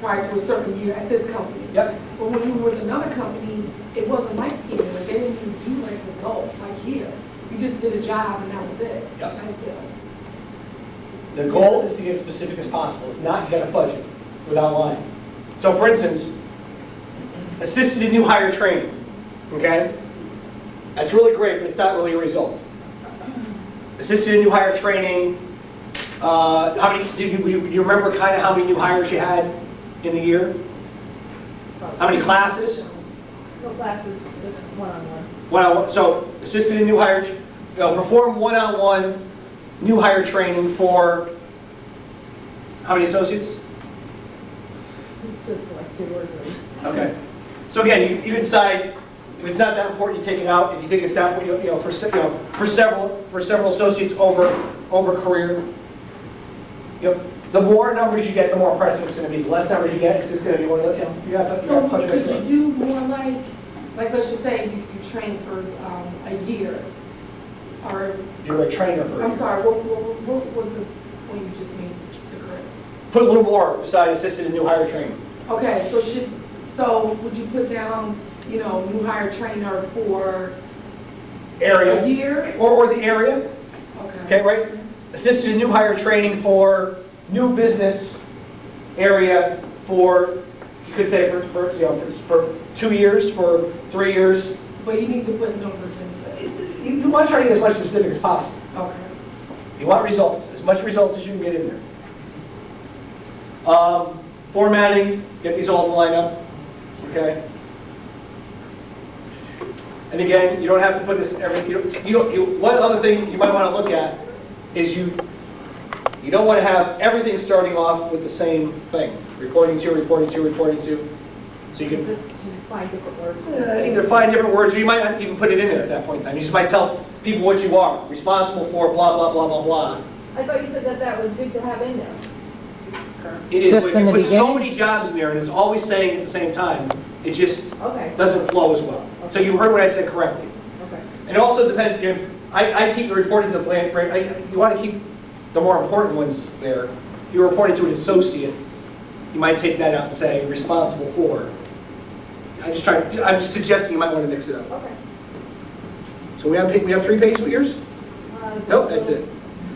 S2: prior to a certain year at this company.
S1: Yep.
S2: But when you were with another company, it wasn't like skiing. Like they didn't even do like results like here. You just did job and that was it.
S1: Yep.
S2: Type deal.
S1: The goal is to get as specific as possible. If not, you got a budget without lying. So for instance, assisted in new hire training, okay? That's really great, but it's not really a result. Assisted in new hire training, how many, do you remember kind of how many new hires you had in the year? How many classes?
S6: No classes, just one-on-one.
S1: One-on-one, so assisted in new hire, perform one-on-one new hire training for how many associates?
S6: Just like 2 or 3.
S1: Okay. So again, you can decide if it's not that important, you take it out. If you think it's that important, for several associates over career, the more numbers you get, the more impressive it's going to be. The less numbers you get, it's just going to be one of the, you have to
S2: So
S1: punch it
S2: could
S1: in.
S2: you do more like let's just say you train for a year, or,
S1: You're a trainer for
S2: I'm sorry, what was the point you just made to correct?
S1: Put a little more beside assisted in new hire training.
S2: Okay, so would you put down, new hire trainer for
S1: Area.
S2: a year?
S1: Or the area. Okay,
S2: Okay.
S1: right? Assisted in new hire training for new business area for, you could say for 2 years, for 3 years.
S2: But you need to put numbers into it.
S1: You want to try to get as much specific as possible.
S2: Okay.
S1: You want results, as much results as you can get in there. Formatting, get these all to line up, okay? And again, you don't have to put this one other thing you might want to look at is you don't want to have everything starting off with the same thing. Reporting to. So you can
S6: Just find different words.
S1: either find different words, or you might not even put it in there at that point in time. You just might tell people what you are, responsible for blah, blah, blah, blah, blah.
S6: I thought you said that was good to have in there.
S1: It is,
S3: Just
S1: but
S3: in
S1: you
S3: the
S1: put so
S3: beginning?
S1: many jobs in there, and it's always saying at the same time, it just
S6: Okay.
S1: doesn't flow as well. So you heard what I said correctly.
S6: Okay.
S1: And it also depends, I keep the reporting to the plan, you want to keep the more important ones there. If you're reporting to an associate, you might take that out and say responsible for. I'm just suggesting you might want to mix it up.
S6: Okay.
S1: So we have 3 pages with yours? Nope, that's it.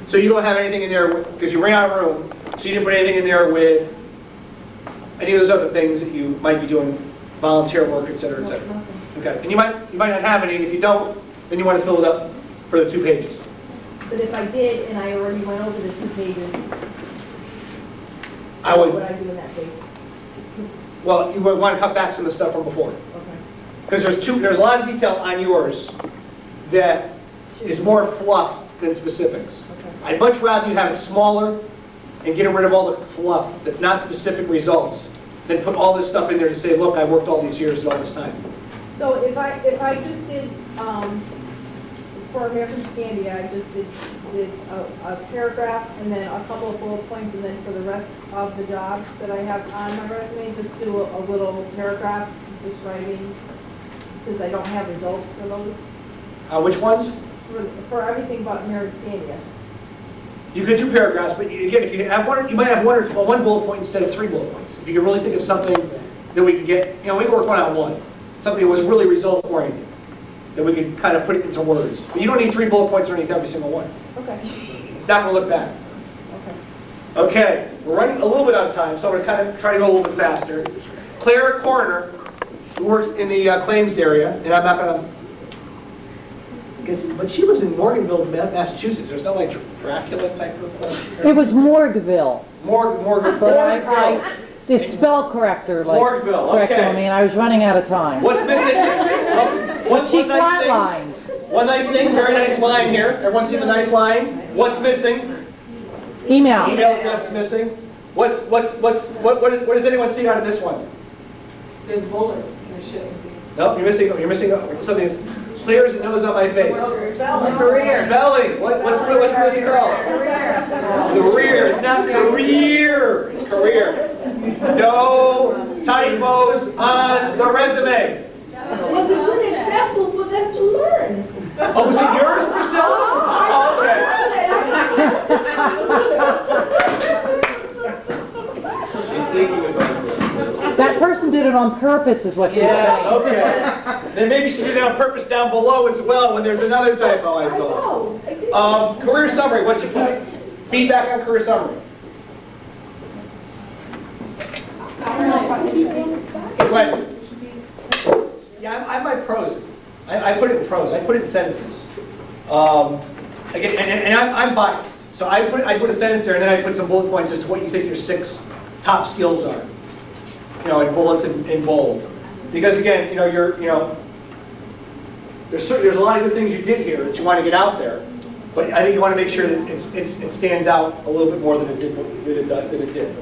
S1: So you don't have anything in there, because you ran out of room, so you didn't put anything in there with any of those other things that you might be doing, volunteer work, et cetera, et cetera. Okay, and you might not have any, and if you don't, then you want to fill it up for the 2 pages.
S6: But if I did, and I already went over the 2 pages,
S1: I
S6: what would
S1: would,
S6: I do in that page?
S1: well, you would want to cut back some of the stuff from before.
S6: Okay.
S1: Because there's a lot of detail on yours that is more fluff than specifics.
S6: Okay.
S1: I'd much rather you have it smaller and get rid of all the fluff that's not specific results than put all this stuff in there to say, look, I worked all these years and all this time.
S6: So if I just did, for American Scandia, I just did a paragraph and then a couple of bullet points, and then for the rest of the jobs that I have on my resume, just do a little paragraph describing, since I don't have results for those,
S1: Which ones?
S6: for everything but American Scandia.
S1: You could do paragraphs, but again, if you have one, you might have one bullet point instead of 3 bullet points. If you could really think of something that we could get, we could work one-on-one. Something that was really result-oriented, that we could kind of put it into words. But you don't need 3 bullet points underneath every single one.
S6: Okay.
S1: It's not going to look bad.
S6: Okay.
S1: Okay, we're running a little bit out of time, so I'm going to kind of try to go a little bit faster. Claire Coroner, who works in the claims area, and I'm not going to, but she lives in Morganville, Massachusetts. There's no like Dracula type of.
S3: It was Morgville,
S1: Morganville.
S3: but the spell corrector
S1: Morgville,
S3: corrected
S1: okay.
S3: me, and I was running out of time.
S1: What's missing?
S3: She
S1: one nice thing.
S3: flatlined.
S1: One nice thing, very nice line here. Everyone see the nice line? What's missing?
S3: Email.
S1: Email address is missing. What does anyone see out of this one?
S2: There's bullets in the shit.
S1: No, you're missing something that's clear as the nose on my face.
S6: Career.
S1: Spelling. What's misspelled? Career. It's not career. It's career. No typos on the resume.
S2: Well, it's a good example for them to learn.
S1: Oh, was it yours, Priscilla?
S3: That person did it on purpose, is what she's
S1: Yeah,
S3: saying.
S1: okay. Then maybe she did it on purpose down below as well when there's another typo I saw.
S2: know.
S1: Career summary, what's your feedback on career summary? Go ahead. Yeah, I might prose it. I put it in prose. I put it in sentences. Again, and I'm biased. So I put a sentence there, and then I put some bullet points as to what you think your 6 top skills are. You know, in bullets in bold. Because again, there's a lot of good things you did here that you want to get out there. But I think you want to make sure that it stands out a little bit more than it did.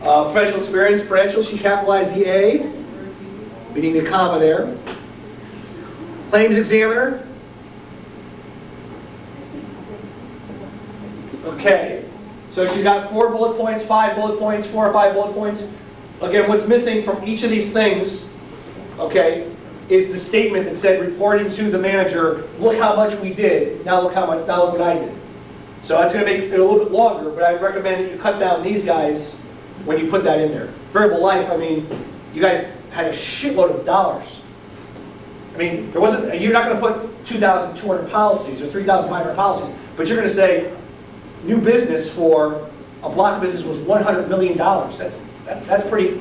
S1: Professional experience, credentials, she capitalized the A. We need a comma there. Claims examiner. Okay, so she's got 4 bullet points, 5 bullet points, 4 or 5 bullet points. Again, what's missing from each of these things, okay, is the statement that said reporting to the manager, look how much we did, now look what I did. So that's going to make it a little bit longer, but I recommend that you cut down these guys when you put that in there. Variable life, I mean, you guys had a shitload of dollars. I mean, you're not going to put 2,200 policies or 3,500 policies, but you're going to say new business for a block of business was $100 million. That's pretty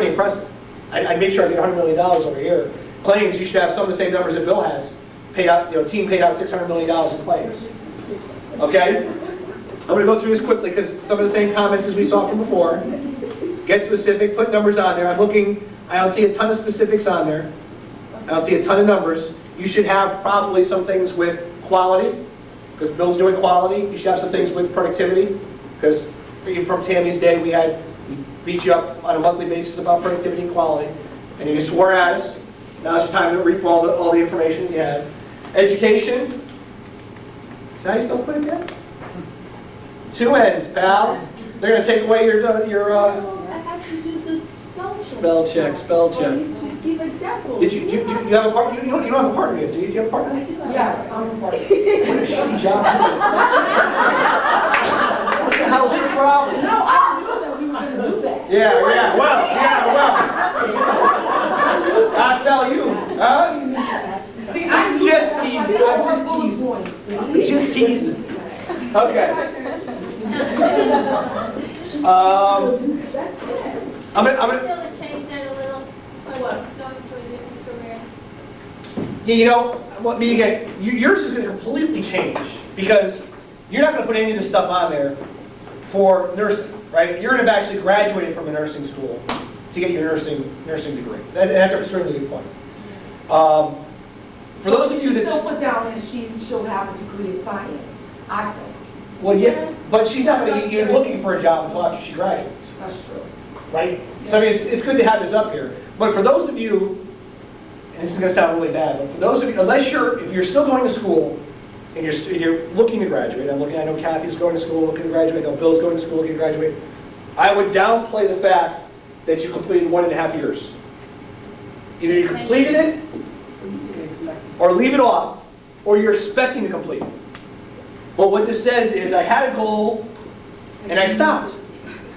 S1: impressive. I'd make sure I get $100 million over here. Claims, you should have some of the same numbers that Bill has. Paid out, team paid out $600 million in claims. Okay? I'm going to go through this quickly because some of the same comments as we saw from before. Get specific, put numbers on there. I don't see a ton of specifics on there. I don't see a ton of numbers. You should have probably some things with quality, because Bill's doing quality. You should have some things with productivity, because even from Tammy's day, we beat you up on a monthly basis about productivity and quality, and you swore at us. Now's your time to reap all the information you had. Education. Is that how you spell quick again? 2 N's, pal. They're going to take away your
S2: I have to do the
S1: spell check.
S2: Give examples.
S1: Did you have a partner? You don't have a partner yet, do you? Do you have a partner?
S2: Yes, I'm a partner.
S1: What a shitty job. What the hell's your problem?
S2: No, I knew that we were going to do that.
S1: Yeah, well. I'll tell you.
S2: See,
S1: I'm just teasing. Okay. I'm gonna
S9: Still to change that a little, going to a different career.
S1: Yours is going to completely change because you're not going to put any of this stuff on there for nursing, right? You're going to have actually graduated from a nursing school to get your nursing degree. That's an extremely good point. For those of you that
S2: still put down that she'll have a degree in science, I think.
S1: well, yeah, but she's not going to be looking for a job until after she graduates.
S2: That's true.
S1: Right? So I mean, it's good to have this up here. But for those of you, and this is going to sound really bad, but for those of you, if you're still going to school and you're looking to graduate, I know Kathy's going to school looking to graduate, I know Bill's going to school looking to graduate, I would downplay the fact that you completed 1.5 years. Either you completed it, or leave it off, or you're expecting to complete it. But what this says is, I had a goal, and I stopped.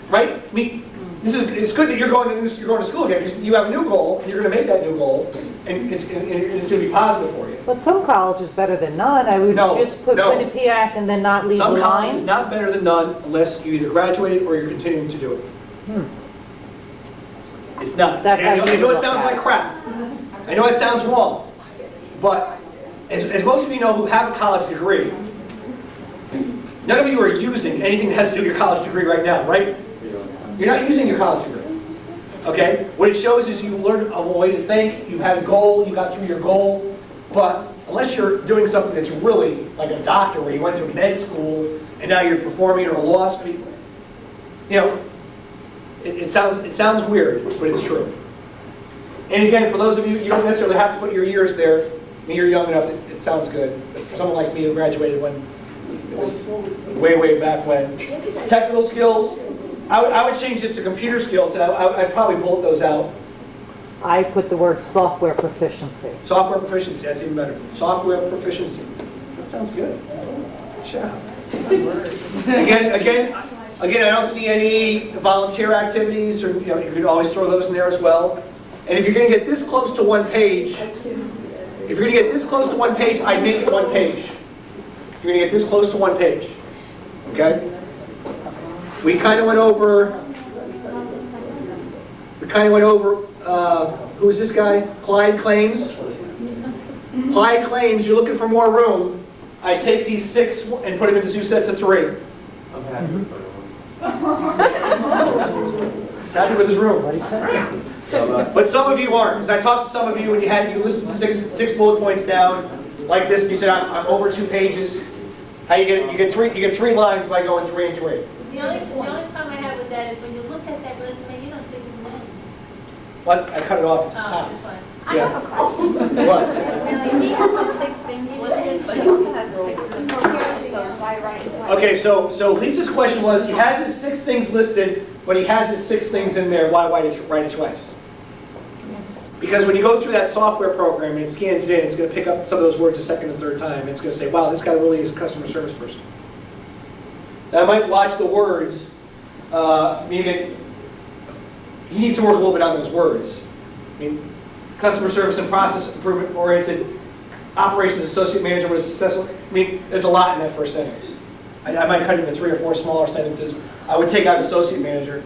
S1: Right? I mean, it's good that you're going to school again, because you have a new goal, and you're going to make that new goal, and it's going to be positive for you.
S3: But some college is better than none. I would just put Quinnipiac and then not leave a
S1: Some
S3: line.
S1: college is not better than none unless you either graduated or you're continuing to do it. It's not.
S3: That's how
S1: I
S3: you
S1: know it
S3: look
S1: sounds
S3: at
S1: like
S3: it.
S1: crap. I know it sounds wrong. But as most of you know who have a college degree, none of you are using anything that has to do with your college degree right now, right? You're not using your college degree. Okay? What it shows is you learned a way to think, you had a goal, you got through your goal, but unless you're doing something that's really like a doctor where you went to med school and now you're performing or a law school, it sounds weird, but it's true. And again, for those of you, you don't necessarily have to put your years there. I mean, you're young enough, it sounds good. But for someone like me who graduated when it was way back when. Technical skills, I would change this to computer skills, and I'd probably bullet those out.
S3: I put the word software proficiency.
S1: Software proficiency, that's even better. Software proficiency. That sounds good. Good job. Again, I don't see any volunteer activities, or you could always throw those in there as well. And if you're going to get this close to one page, I'd make it one page. You're gonna get this close to one page, okay? We kind of went over, who is this guy? Clyde Claims. Clyde Claims, you're looking for more room. I take these 6 and put them into 2 sets of 3.
S5: I'm happy with it.
S1: He's happy with his room. But some of you aren't, because I talked to some of you and you listed six bullet points down like this, and you said, I'm over 2 pages. How you get 3 lines by going 3 and 3.
S9: The only problem I have with that is when you look at that resume, you don't think it's names.
S1: What? I cut it off. It's
S9: Oh,
S1: top.
S9: it's fine.
S7: I have a question.
S1: What?
S7: He has the 6 things listed, but he also has 6 things here, so why write it?
S1: Okay, so Lisa's question was, he has his 6 things listed, but he has his 6 things in there, why write it twice? Because when you go through that software program and it scans it in, it's going to pick up some of those words a second and third time. It's going to say, wow, this guy really is a customer service person. Now, I might watch the words, meaning he needs to work a little bit on those words. I mean, customer service and process improvement oriented, operations associate manager was successful. I mean, there's a lot in that first sentence. I might cut it into 3 or 4 smaller sentences. I would take out associate manager.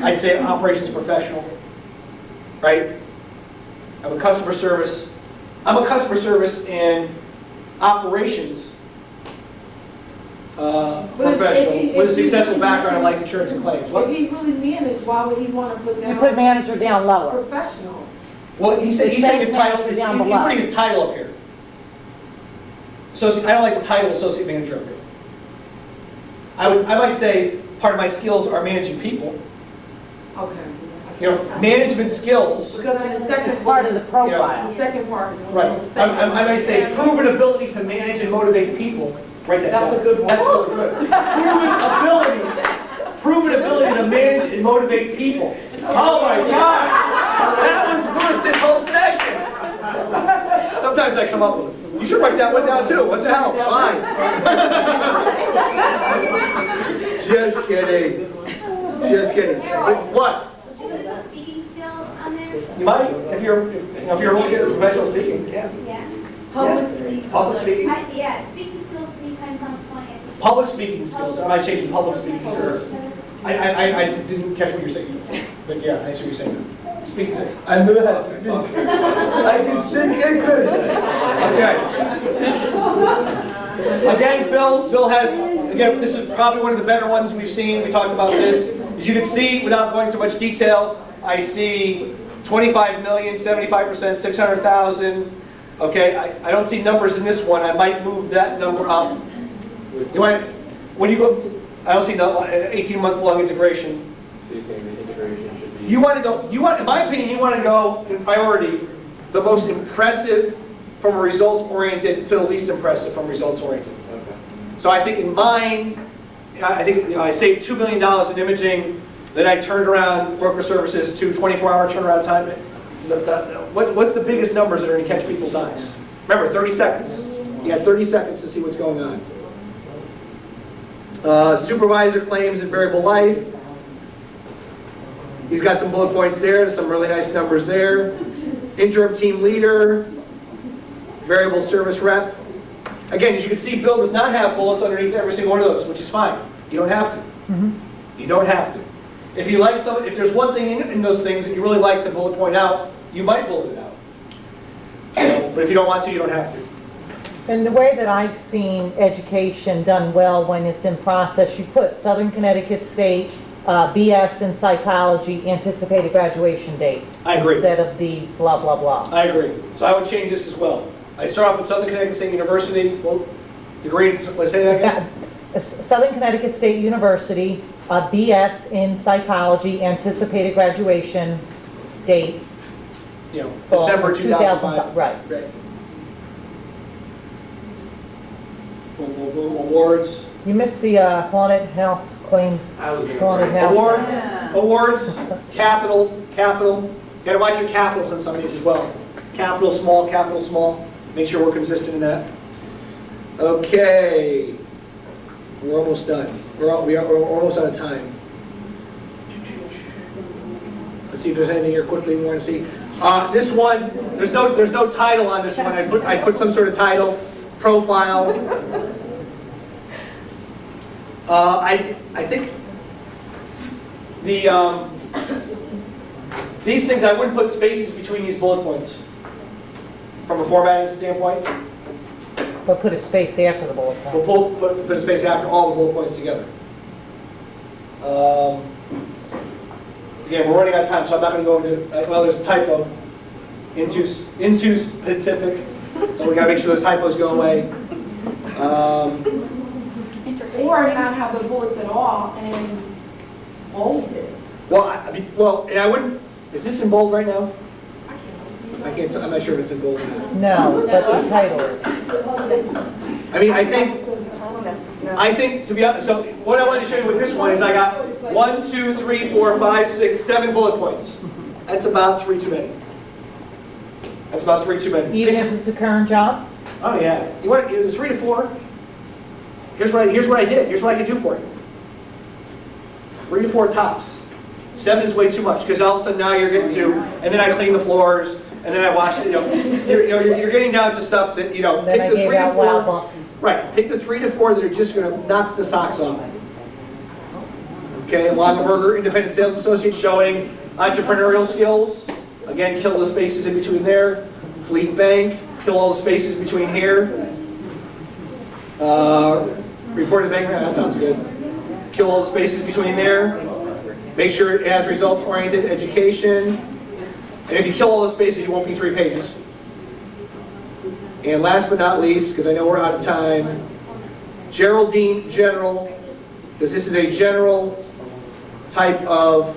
S1: I'd say operations professional, right? I'm a customer service and operations professional with a successful background in life insurance and claims.
S2: If he really managed, why would he want to put
S3: You
S2: down?
S3: put manager down lower.
S2: Professional.
S1: Well, he's saying his title, he's
S3: Down below.
S1: putting his title up here. I don't like the title associate manager up here. I might say part of my skills are managing people.
S2: Okay.
S1: You know, management skills.
S2: Because in the second
S3: It's part of the profile.
S2: The second part is.
S1: Right. I might say proven ability to manage and motivate people. Write that down.
S2: That's a good one.
S1: That's really good. Proven ability to manage and motivate people. Oh my God! That was worth this whole session. Sometimes I come up with it. You should write that one down too. What the hell? Fine. Just kidding. Just kidding. What?
S9: Put the speaking skills on there?
S1: You might, if you're really good at professional speaking, yeah.
S9: Yeah.
S2: Public speaking.
S1: Public speaking.
S9: Yeah, speaking skills to me kind of sounds funny.
S1: Public speaking skills. I might change to public speaking skills. I didn't catch what you're saying, but yeah, I see what you're saying. Speaking. I knew that. I can speak English. Okay. Again, Bill has. Again, this is probably one of the better ones we've seen. We talked about this. As you can see, without going into much detail, I see 25 million, 75%, 600,000. Okay, I don't see numbers in this one. I might move that number up. You want? When you go, I don't see no 18-month long integration.
S5: So you think the integration should be?
S1: You want to go. In my opinion, you want to go in priority, the most impressive from a results-oriented to the least impressive from results-oriented.
S5: Okay.
S1: So I think in mine, I think I saved $2 million in imaging. Then I turned around broker services to 24-hour turnaround time. What's the biggest numbers that are going to catch people's eyes? Remember, 30 seconds. You got 30 seconds to see what's going on. Supervisor claims and variable life. He's got some bullet points there, some really nice numbers there. Interim team leader, variable service rep. Again, as you can see, Bill does not have bullets underneath every single one of those, which is fine. You don't have to. You don't have to. If you like if there's one thing in those things that you really like to bullet point out, you might bullet it out. But if you don't want to, you don't have to.
S3: And the way that I've seen education done well when it's in process, you put Southern Connecticut State, BS in psychology, anticipated graduation date.
S1: I agree.
S3: Instead of the blah, blah, blah.
S1: I agree. So I would change this as well. I start off with Southern Connecticut State University, well, degree, let's say that again.
S3: Southern Connecticut State University, BS in psychology, anticipated graduation date.
S1: You know, December 2005.
S3: Right.
S1: Boom, boom, boom, awards.
S3: You missed the haunted house claims.
S5: I was gonna
S3: Haunted
S5: bring-
S3: house.
S1: Awards, capital. You gotta watch your capitals on some of these as well. Capital, small. Make sure we're consistent in that. Okay. We're almost done. We're almost out of time. Let's see if there's anything here quickly we want to see. This one, there's no title on this one. I put some sort of title, profile. I think these things, I wouldn't put spaces between these bullet points from a formatting standpoint.
S3: But put a space after the bullet
S1: We'll
S3: point.
S1: put a space after all the bullet points together. Again, we're running out of time, so I'm not going to go into, well, there's a typo. Into specific, so we got to make sure those typos go away.
S2: Or not have the bullets at all and bold it.
S1: Well, and I wouldn't, is this in bold right now? I can't, I'm not sure if it's in bold now.
S3: No, but the title is.
S1: I mean, I think, to be honest, so what I wanted to show you with this one is I got 1, 2, 3, 4, 5, 6, 7 bullet points. That's about 3 too many. That's about 3 too many.
S3: Even if it's the current job?
S1: Oh, yeah. You want, it was 3 to 4? Here's what I did. Here's what I could do for you. 3 to 4 tops. 7 is way too much, because all of a sudden now you're getting to, and then I clean the floors, and then I wash it, you're getting down to stuff that,
S3: Then
S1: pick
S3: I
S1: the
S3: gave
S1: 3 to
S3: out
S1: 4.
S3: wow books.
S1: Right, pick the 3 to 4 that are just going to knock the socks off. Okay, Longaberger Independent Sales Associate showing entrepreneurial skills. Again, kill the spaces in between there. Fleet Bank, kill all the spaces between here. Report to the bank, that sounds good. Kill all the spaces between there. Make sure it has results-oriented education. And if you kill all the spaces, you won't be 3 pages. And last but not least, because I know we're out of time, Geraldine General, because this is a general type of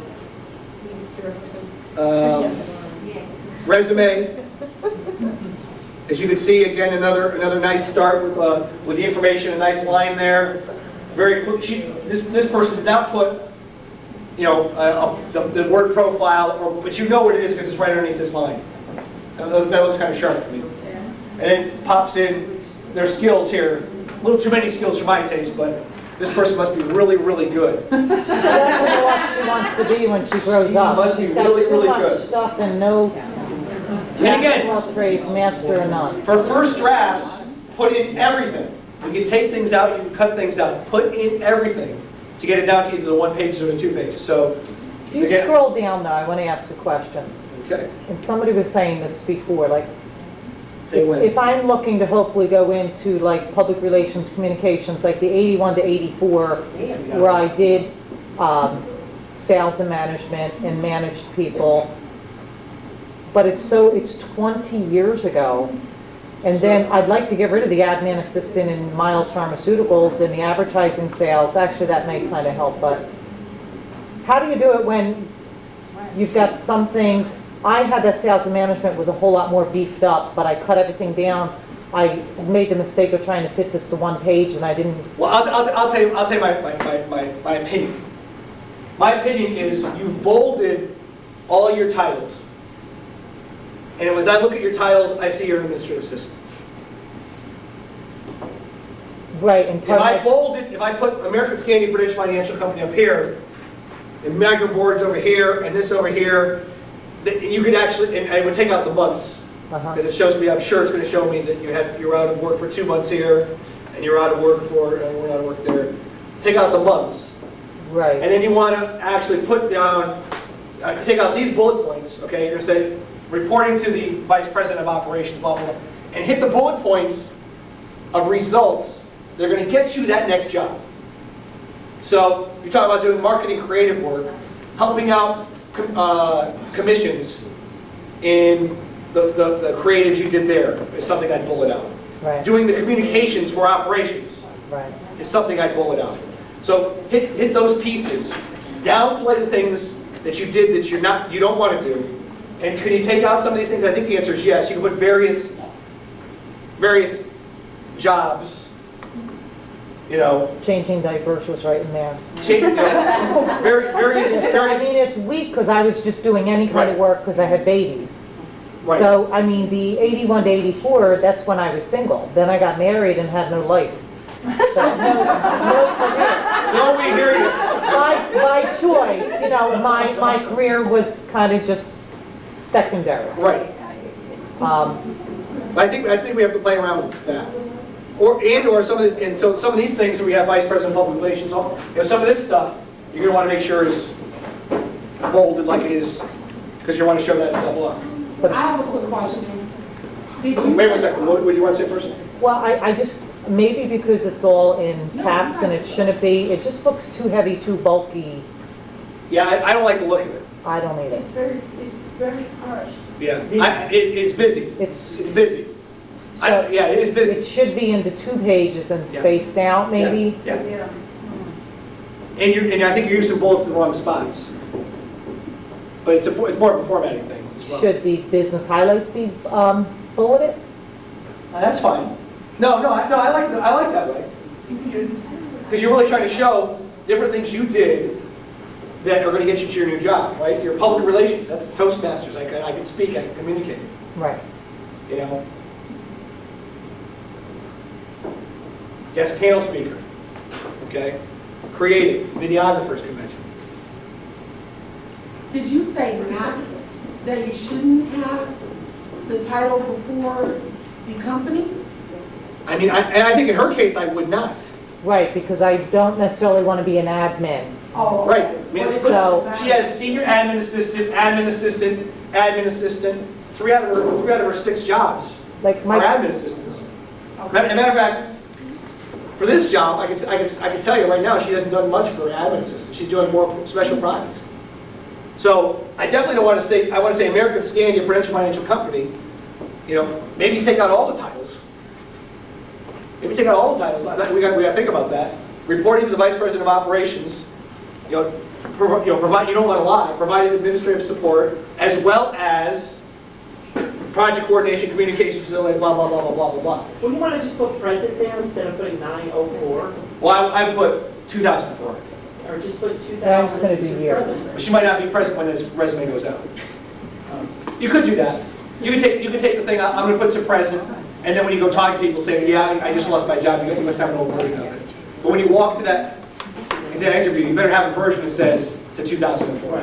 S1: resume. As you can see, again, another nice start with the information, a nice line there. Very quick. This person did not put, the word profile, but you know what it is because it's right underneath this line. That looks kind of sharp to me. And then pops in their skills here. A little too many skills for my taste, but this person must be really, really good.
S3: That's what she wants to be when she grows up.
S1: Must be
S3: She's got
S1: really,
S3: too
S1: really
S3: much
S1: good.
S3: stuff and no
S1: And
S3: jack of all
S1: again,
S3: trades, master of none.
S1: for first drafts, put in everything. You can take things out, you can cut things out. Put in everything to get it down to either the 1 page or the 2 pages. So,
S3: If you
S1: again,
S3: scroll down though, I want to ask a question.
S1: okay.
S3: And somebody was saying this before, like,
S1: Say when.
S3: if I'm looking to hopefully go into like public relations communications, like the 81 to 84, where I did sales and management and managed people, but it's 20 years ago. And then I'd like to get rid of the admin assistant in Miles Pharmaceuticals and the advertising sales. Actually, that may kind of help, but how do you do it when you've got some things? I had that sales and management was a whole lot more beefed up, but I cut everything down. I made the mistake of trying to fit this to 1 page, and I didn't.
S1: Well, I'll tell you my opinion. My opinion is you bolded all your titles. And as I look at your titles, I see you're an administrative assistant.
S3: Right, and
S1: If I put American Scandia British Financial Company up here, and Magna Boards over here, and this over here, you could actually, and I would take out the months, because it shows me, I'm sure it's going to show me that you're out of work for 2 months here, and you're out of work for, and we're out of work there. Take out the months.
S3: Right.
S1: And then you want to actually put down, take out these bullet points, okay? You're going to say, reporting to the Vice President of Operations, blah, blah, blah, and hit the bullet points of results. They're going to get you that next job. So you talk about doing marketing creative work, helping out commissions in the creatives you did there is something I'd bullet out.
S3: Right.
S1: Doing the communications for operations
S3: Right.
S1: is something I'd bullet out. So hit those pieces. Downplay the things that you did that you don't want to do. And can you take out some of these things? I think the answer is yes. You can put various jobs.
S3: Changing diapers was right in there.
S1: Various.
S3: I mean, it's weak because I was just doing any kind of work because I had babies.
S1: Right.
S3: So, I mean, the 81 to 84, that's when I was single. Then I got married and had no life. So, no career.
S1: Don't we hear you?
S3: By choice, my career was kind of just secondary.
S1: Right. I think we have to play around with that. or some of this, and so some of these things, where we have vice president of public relations, some of this stuff, you're gonna wanna make sure is bolded like it is, because you wanna show that stuff off.
S3: But
S2: I have a quick question. Did you?
S1: Wait 1 second, what do you wanna say first?
S3: Well, I just, maybe because it's all in caps and it shouldn't be, it just looks too heavy, too bulky.
S1: Yeah, I don't like the look of it.
S3: I don't need it.
S2: It's very harsh.
S1: Yeah, it's busy.
S3: It's,
S1: It's busy. Yeah, it is
S3: it
S1: busy.
S3: should be into 2 pages and
S1: Yeah.
S3: spaced out, maybe.
S1: Yeah. And I think you're using bullets in the wrong spots. But it's more of a formatting thing as well.
S3: Should the business highlights be bulleted?
S1: That's fine. No, I like that way. Because you're really trying to show different things you did that are going to get you to your new job, right? Your public relations, that's Toastmasters. I can speak, I can communicate,
S3: Right.
S1: you know? Guest panel speaker, okay? Creative, videographers convention.
S2: Did you say not that you shouldn't have the title before the company?
S1: I mean, and I think in her case, I would not.
S3: Right, because I don't necessarily want to be an admin.
S2: Oh,
S1: Right.
S2: okay.
S1: I mean,
S2: What is
S3: so-
S2: that?
S1: She has senior admin assistant, admin assistant, admin assistant. Three out of her 6 jobs
S3: Like
S1: are
S3: my,
S1: admin assistants. As a matter of fact, for this job, I can tell you right now, she hasn't done much for her admin assistant. She's doing more special projects. So I definitely don't want to say, I want to say American Scandia Prudential Financial Company, you know, maybe take out all the titles. Maybe take out all the titles. We got to think about that. Reporting to the Vice President of Operations, provide, you don't want to lie, providing administrative support, as well as project coordination, communication facility, blah, blah, blah, blah, blah, blah, blah.
S10: Wouldn't you want to just put present there instead of putting 904?
S1: Well, I put 2004.
S10: Or just put 2000?
S3: I'm just gonna do year.
S10: present?
S1: But she might not be present when this resume goes out. You could do that. You could take the thing, I'm going to put to present, and then when you go talk to people, say, yeah, I just lost my job, you must have an old version of it. But when you walk to that interview, you better have a version that says to 2004.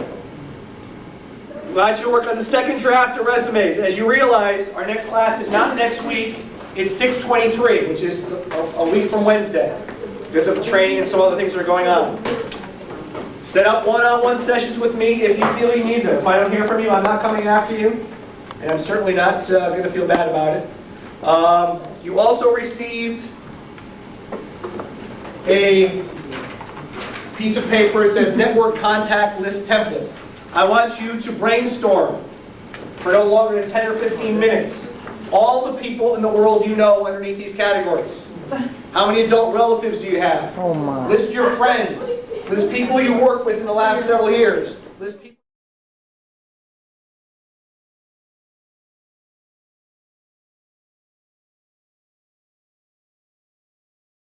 S1: Glad you worked on the second draft of resumes. As you realize, our next class is not next week, it's 6/23, which is a week from Wednesday, because of the training and some other things that are going on. Set up one-on-one sessions with me if you feel you need them. If I don't hear from you, I'm not coming after you, and I'm certainly not going to feel bad about it. You also received a piece of paper. It says Network Contact List Template. I want you to brainstorm for no longer than 10 or 15 minutes all the people in the world you know underneath these categories. How many adult relatives do you have?
S3: oh my.
S1: List your friends. List people you work with in the last several years.